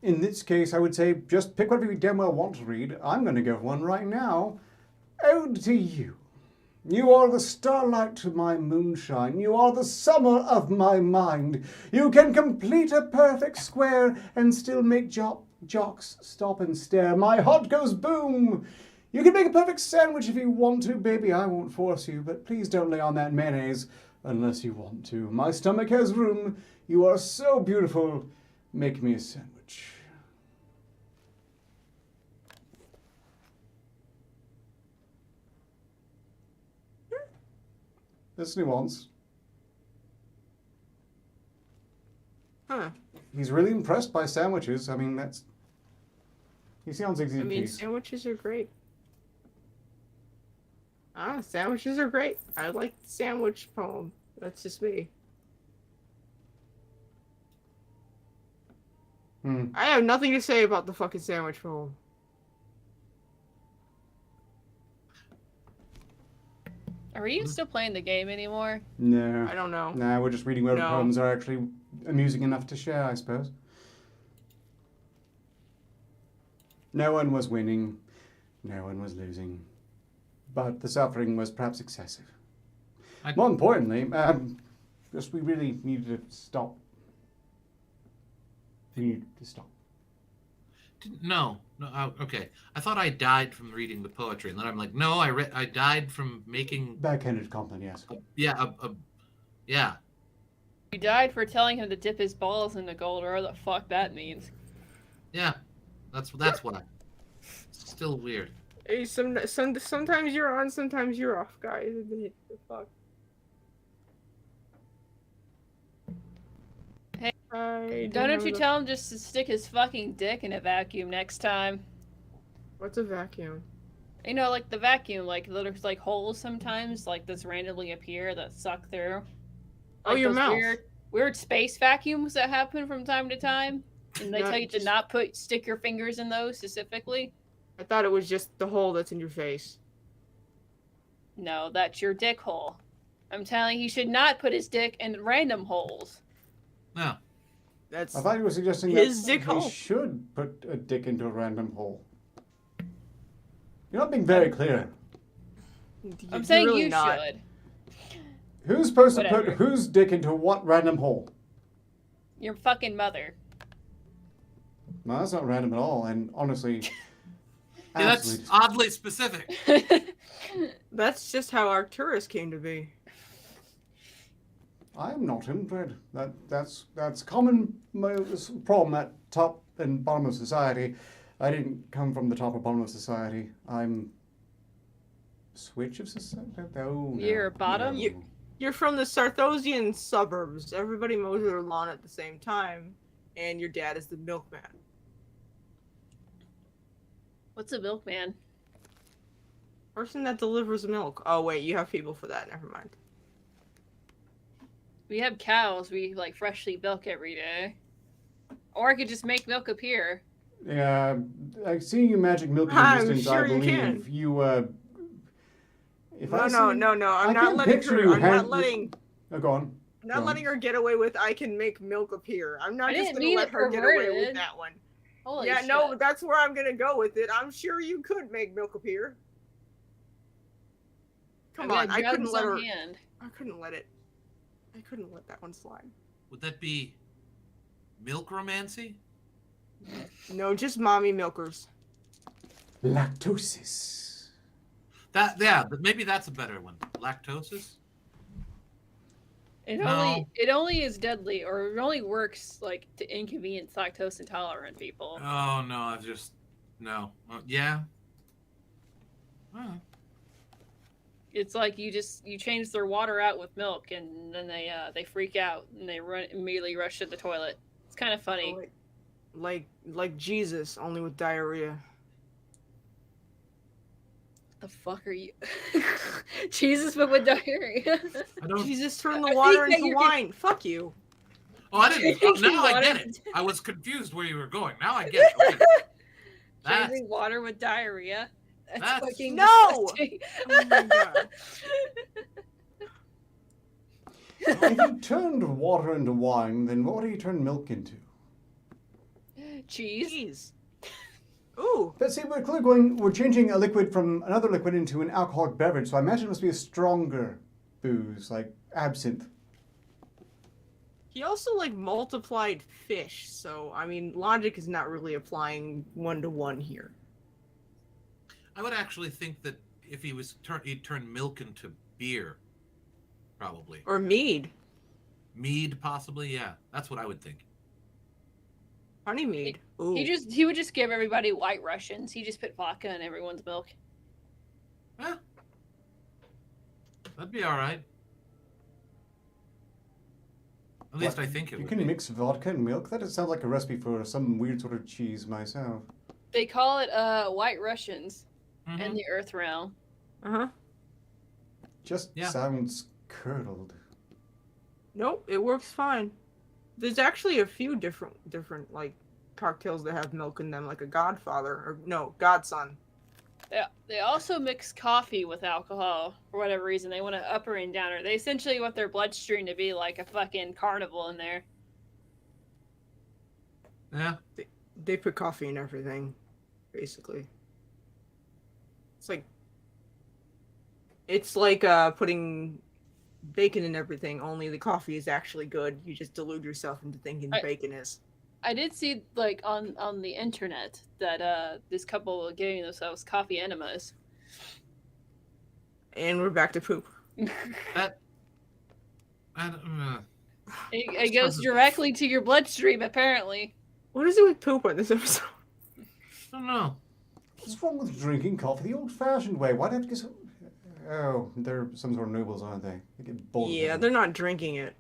In this case, I would say just pick whatever you damn well want to read. I'm going to go for one right now. Ode to you. You are the starlight to my moonshine. You are the summer of my mind. You can complete a perfect square and still make jocks stop and stare. My heart goes boom. You can make a perfect sandwich if you want to, baby. I won't force you, but please don't lay on that mayonnaise unless you want to. My stomach has room. You are so beautiful. Make me a sandwich. There's nuance. Huh. He's really impressed by sandwiches. I mean, that's... He sounds easy to I mean, please. sandwiches are great. Sandwiches are great. I like the sandwich poem. That's just me. I have nothing to say about the fucking sandwich poem. Are you still playing the game anymore? No. I don't know. Nah, we're just reading whatever No. poems are actually amusing enough to share, I suppose. No one was winning. No one was losing. But the suffering was perhaps excessive. More importantly, just we really needed to stop. We needed to stop. No. Okay. I thought I died from reading the poetry, and then I'm like, no, I died from making. Backhanded compliment, yes. Yeah. You died for telling him to dip his balls in the gold, or the fuck that means. Yeah. That's why. Still weird. Hey, sometimes you're on, sometimes you're off, guys. The fuck. Hey, I don't you tell him just to stick his fucking dick in a vacuum next time? What's a vacuum? You know, like the vacuum, like there's like holes sometimes, like that randomly appear that suck through. Like Your those mouth. Weird space vacuums that happen from time to time, and they No, tell you to just- not stick your fingers in those specifically. I thought it was just the hole that's in your face. No, that's your dick hole. I'm telling you, he should not put his dick in random holes. No. That's I thought you were suggesting His that dick he hole. should put a dick into a random hole. You're not being very clear. I'm you're saying really you not. should. Who's supposed to Whatever. put whose dick into what random hole? Your fucking mother. No, that's not random at all, and honestly... Yeah, that's absolutely- oddly specific. That's just how Arcturus came to be. I am not inbred. That's common problem at top and bottom of society. I didn't come from the top or bottom of society. I'm switch of society. Oh, no, You're bottom? no. You're from the Sarthosian suburbs. Everybody mows their lawn at the same time, and your dad is the milkman. What's a milkman? Person that delivers milk. Oh wait, you have people for that. Never mind. We have cows. We like freshly milk every day. Or I could just make milk appear. Yeah, I see you magic milk in I'm distance. sure I you believe can. you. If I No. see- I'm I not can't letting picture her. you I'm not hand- letting. Oh, go on. I'm Go not on. letting her get away with. I can make milk appear. I'm not I just didn't gonna mean let it her get away with perverted. that one. Holy Yeah, shit. no, that's where I'm gonna go with it. I'm sure you could make milk appear. Come on, I couldn't let her. Hand. I couldn't let it. I couldn't let that one slide. Would that be milk romancy? No, just mommy milkers. Lactosis. But maybe that's a better one. Lactosis? It No. only is deadly, or it only works like to inconvenience lactose intolerant people. Oh no, I've just no. Yeah. Oh. It's like you change their water out with milk, and then they freak out and they immediately rush to the toilet. It's kind of funny. Like Jesus, only with diarrhea. The fuck are you? Jesus, but with diarrhea. I don't. Jesus turned I the water think that into you're wine. Fuck you. Oh, I didn't. Now I get it. I was confused where you were going. Now I get it. Okay. That's Changing water with diarrhea. That's- fucking No! disgusting. Oh my god. If you turned water into wine, then what do you turn milk into? Cheese. Jeez. Ooh. But see, we're changing a liquid from another liquid into an alcoholic beverage, so I imagine it must be a stronger booze, like absinthe. He also multiplied fish, so I mean logic is not really applying 1-to-1 here. I would actually think that if he'd turn milk into beer, probably. Or mead. Mead, possibly. Yeah, that's what I would think. Honey mead. Ooh. He would just give everybody White Russians. He just put vodka in everyone's milk. Eh, that'd be all right. At least I think it You would can be. mix vodka and milk? That sounds like a recipe for some weird sort of cheese myself. They call it White Russians in Mhm. the Earth realm. Uh-huh. Just Yeah. sounds curdled. Nope, it works fine. There's actually a few different like cocktails that have milk in them, like a Godfather or no, Godson. Yeah, they also mix coffee with alcohol for whatever reason. They want to upper and downer. They essentially want their bloodstream to be like a fucking carnival in there. Yeah. They put coffee in everything, basically. It's like putting bacon in everything, only the coffee is actually good. You just delude yourself into thinking the bacon is. I did see like on the internet that this couple were giving themselves coffee enemas. And we're back to poop. That. I don't, It goes directly to your bloodstream, apparently. What is it with poop on this episode? I don't know. What's wrong with drinking coffee the old-fashioned way? Why do you have to get so... Oh, they're some sort of nobles, aren't they? They get bored. Yeah, they're not drinking it.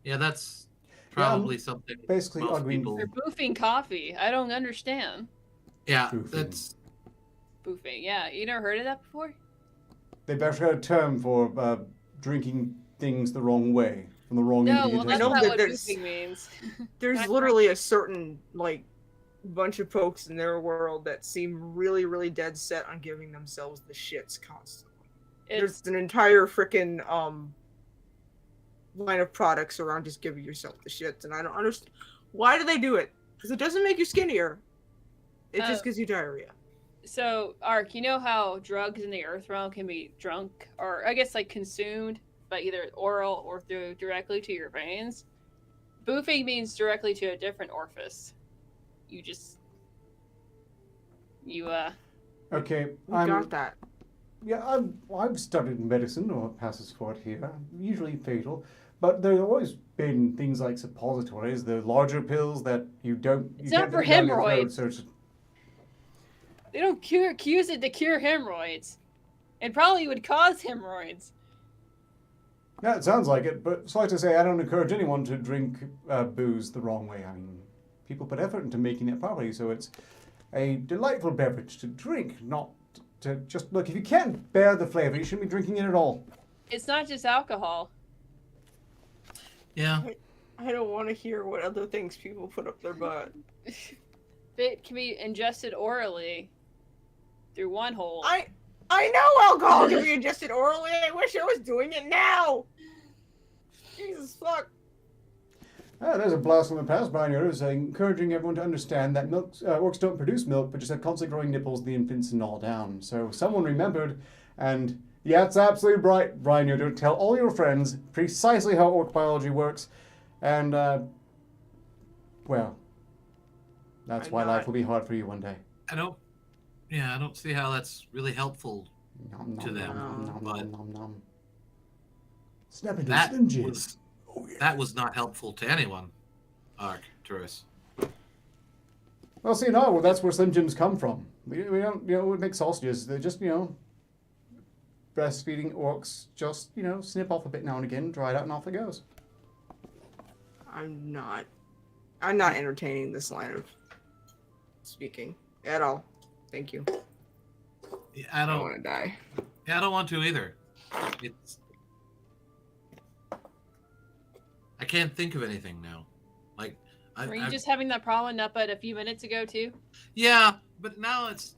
Yeah, that's probably something. basically most arguing- people. They're boofing coffee. I don't understand. Yeah, Boofing. that's. Boofing, yeah. You never heard of that before? They've actually got a term for drinking things the wrong way, from the wrong No, ingredient. well, that's know not that what there's- boofing means. There's Not literally a certain like bunch of folks in their world that seem really, really dead set on giving themselves the shits constantly. It's, There's an entire freaking line of products around just giving yourself the shits, and I don't understand why do they do it? Because it doesn't make you skinnier. It just gives you diarrhea. so, Ark, you know how drugs in the Earth realm can be drunk, or I guess like consumed by either oral or through directly to your veins? Boofing means directly to a different orifice. Okay, We got that. Yeah, I've studied medicine, or passes for it here, usually fatal, but there have always been things like suppositories, the larger pills that you don't... It's you not can't for put down your throat, hemorrhoids. so it's- They don't use it to cure hemorrhoids. It probably would cause hemorrhoids. Yeah, it sounds like it, but suffice to say, I don't encourage anyone to drink booze the wrong way. I mean, people put effort into making it properly, so it's a delightful beverage to drink, not to just... Look, if you can't bear the flavor, you shouldn't be drinking it at all. It's not just alcohol. Yeah. I don't want to hear what other things people put up their butt. It can be ingested orally through one hole. I know alcohol can be ingested orally. I wish I was doing it now. Jesus fuck. There's a blast from the past, Brian Yoder, saying, encouraging everyone to understand that orcs don't produce milk, but just have constantly growing nipples, the infants, and all down. So someone remembered, and yeah, it's absolutely right, Brian Yoder. Tell all your friends precisely how orc biology works, and, well, that's why life will be hard for you one day. I don't see how that's really helpful Nom, to nom, them. nom, nom, but nom, nom, nom. Snap into that Slim Jim. was Oh, yeah. that was not helpful to anyone, Arcturus. Well, see, no, well, that's where Slim Jims come from. We don't, we make sausages. They're just, breastfeeding orcs just, snip off a bit now and again, dry it out, and off it goes. I'm not entertaining this line of speaking at all. Thank you. Yeah, I don't want to die. Yeah, I don't want to either. I can't think of anything now. Like, Were you just having that problem up at a few minutes ago too? Yeah, but now it's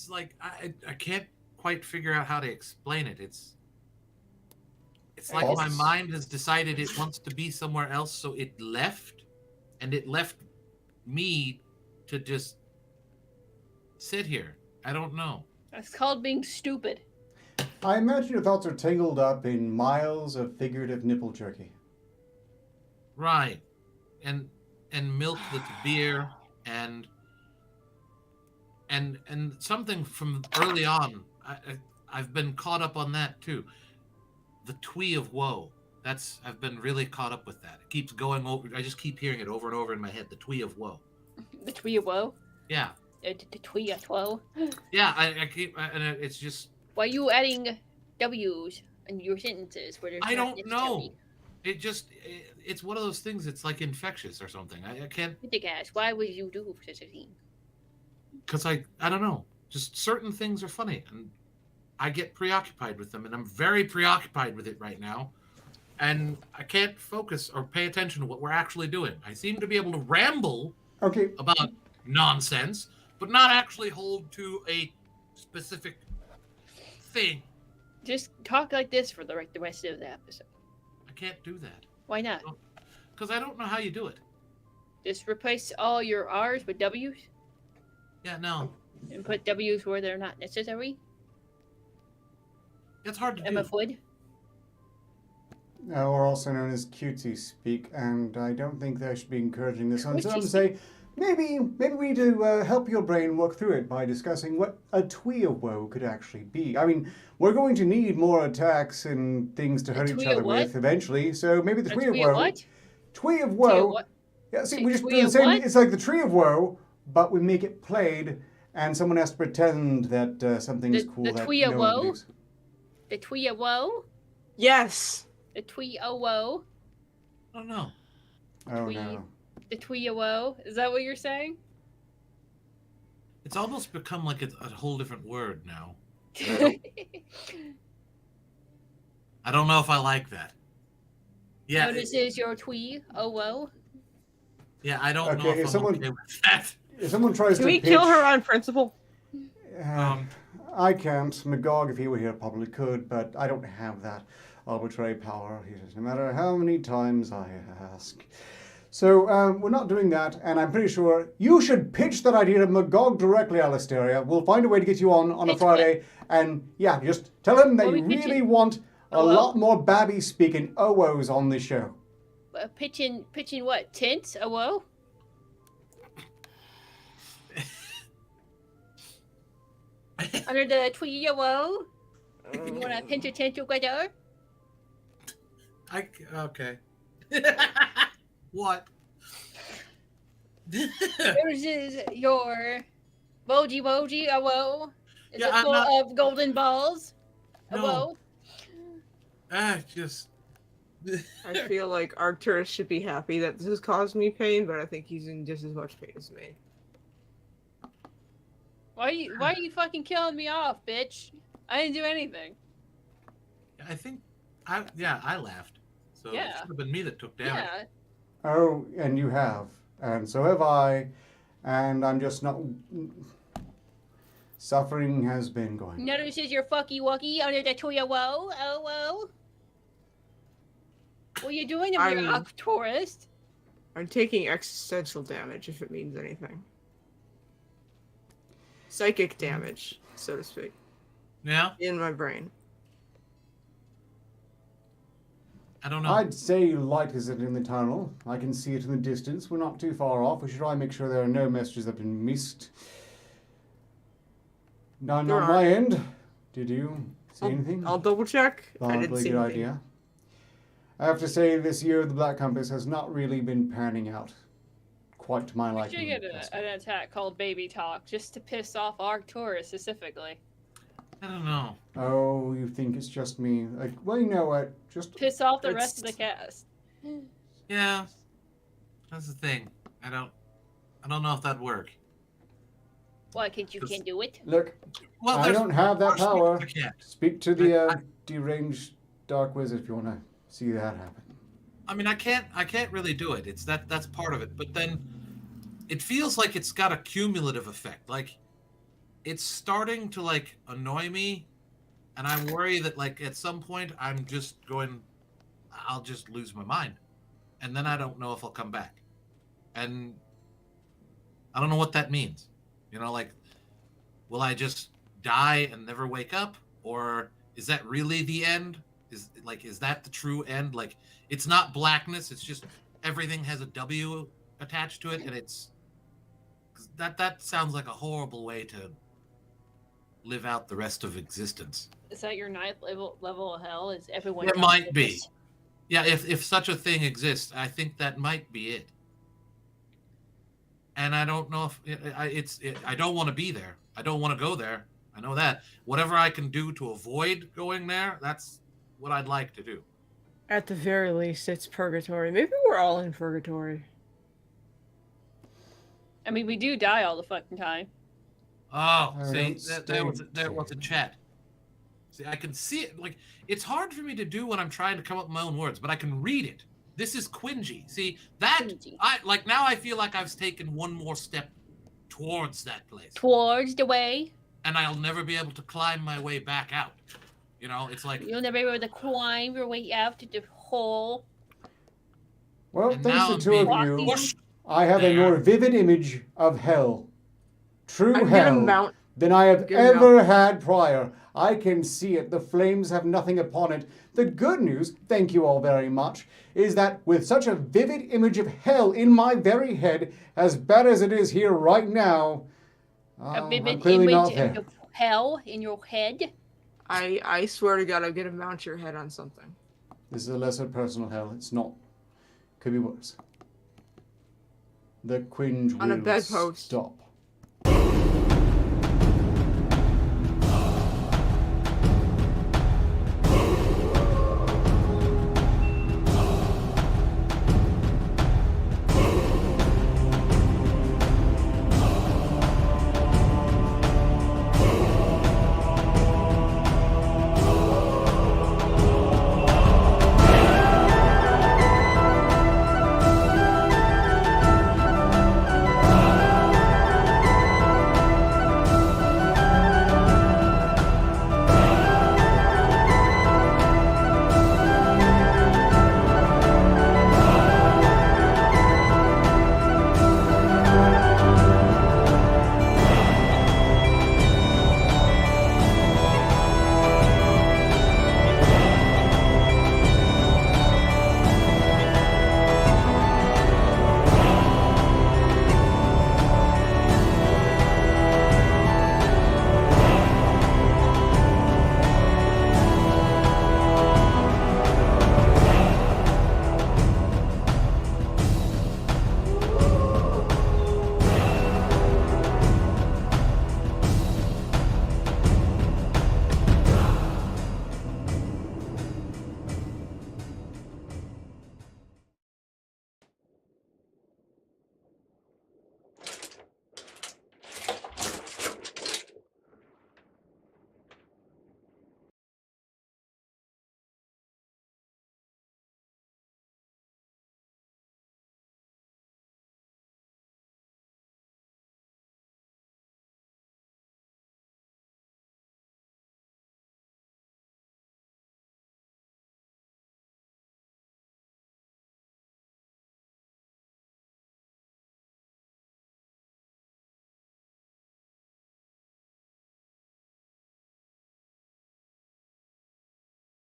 like I can't quite figure out how to explain it. It's like my mind has decided it wants to be somewhere else, so it left, and it left me to just sit here. I don't know. That's called being stupid. I imagine your thoughts are tangled up in miles of figurative nipple jerky. Right, and milk that's beer, and and something from early on, I've been caught up on that too. The twee of woe. I've been really caught up with that. It keeps going over. I just keep hearing it over and over in my head. The twee of woe. The twee of woe? Yeah. The twee of woe? Yeah, I keep, and it's just. Why are you adding W's in your sentences? Where I don't know. It just, it's one of those things. It's like infectious or something. I can't. Guys, why would you do such a thing? Because I don't know. Just certain things are funny, and I get preoccupied with them, and I'm very preoccupied with it right now. And I can't focus or pay attention to what we're actually doing. I seem to be able to ramble about nonsense, but not actually hold to a specific thing. Just talk like this for the rest of the episode. I can't do that. Why not? Because I don't know how you do it. Just replace all your R's with W's? Yeah, no. And put W's where they're not necessary? It's hard to Emma do. Wood? Or also known as cutesy speak, and I don't think they should be encouraging this one. So I'm going to Cutesy say, maybe we need to help your brain work through it by discussing what a twee of woe could actually be. I mean, we're going to need more attacks and things to hurt each other with eventually, so maybe the twee of woe. What? Twee of woe. What? Yeah, see, we just Twee do the of same. what? It's like the tree of woe, but we make it played, and someone has to pretend that something is cool. The that twee of no one woe? believes. The twee of woe? Yes. The twee of woe? I don't know. Oh Twee. no. The twee of woe? Is that what you're saying? It's almost become like a whole different word now. I don't know if I like that. Yeah. So this is your twee of woe? Yeah, I don't know Okay, if I'm okay with that. If someone tries Can to we pitch, kill her on principle? I can't. McGog, if he were here, probably could, but I don't have that arbitrary power. No matter how many times I ask. So we're not doing that, and I'm pretty sure you should pitch that idea to McGog directly, Alistaria. We'll find a way to get you on a Friday, and yeah, just tell him that you really want a lot more Babby speaking OOs on the show. Pitching what? Tints? A woe? Under the twee of woe? You want to pinch a tent together? Okay. What? Yours is your Boji a woe? Is Yeah, it I'm full not- of golden balls? A No. woe? Just. I feel like Arcturus should be happy that this has caused me pain, but I think he's in just as much pain as me. Why are you fucking killing me off, bitch? I didn't do anything. I think. I laughed. So it Yeah. should have been me that took damage. Yeah. Oh, and you have, and so have I, and I'm just not. Suffering has been going. Notice is your fucky wucky under the twee of woe? Oh, woe? What are you doing to me, tourist? I'm taking existential damage, if it means anything. Psychic damage, so to speak. Yeah? In my brain. I don't know. I'd say light is in the tunnel. I can see it in the distance. We're not too far off. We should try and make sure there are no messages that have been missed. Not on my end. Did you see anything? I'll double check. I didn't Probably see a good anything. idea. I have to say, this year the Black Compass has not really been panning out quite to my We should liking. get an attack called Baby Talk just to piss off Arcturus specifically. I don't know. Oh, you think it's just me? Like, well, you know what? Just Piss off the rest of the cast. Yeah. That's the thing. I don't know if that'd work. Why can't you can't do it? look. Well, I don't have that power. I can't. Speak to the deranged dark wizard if you want to see that happen. I mean, I can't really do it. That's part of it. But then it feels like it's got a cumulative effect. Like it's starting to like annoy me, and I worry that like at some point I'll just lose my mind, and then I don't know if I'll come back, and I don't know what that means. You know, like, will I just die and never wake up, or is that really the end? Is that the true end? Like, it's not blackness. It's just everything has a W attached to it, and it's That sounds like a horrible way to live out the rest of existence. Is that your ninth level of hell? Is everyone? It might be. Yeah, if such a thing exists, I think that might be it. And I don't know if I don't want to be there. I don't want to go there. I know that. Whatever I can do to avoid going there, that's what I'd like to do. At the very least, it's purgatory. Maybe we're all in purgatory. I mean, we do die all the fucking time. Oh, see, there was a chat. See, I can see it. Like, it's hard for me to do when I'm trying to come up with my own words, but I can read it. This is Quingy. See, Quingy. Now I feel like I've taken one more step towards that place. Towards the way. And I'll never be able to climb my way back out. You know, it's like... You'll never be able to climb your way out to the hole. Well, And thanks now to two I'm of being you, pushed I have a there. more vivid image of hell. True I'm gonna hell. mount. Than I have Good ever had prior. I can see it. The flames have nothing upon it. The good news, thank you all very much, is that with such a vivid image of hell in my very head, as bad as it is here right now, A I'm vivid clearly not image there. of hell in your head. I swear to God, I'm gonna mount your head on something. This is a lesser personal hell. It's not. Could be worse. The Quinge On a will bedpost. stop.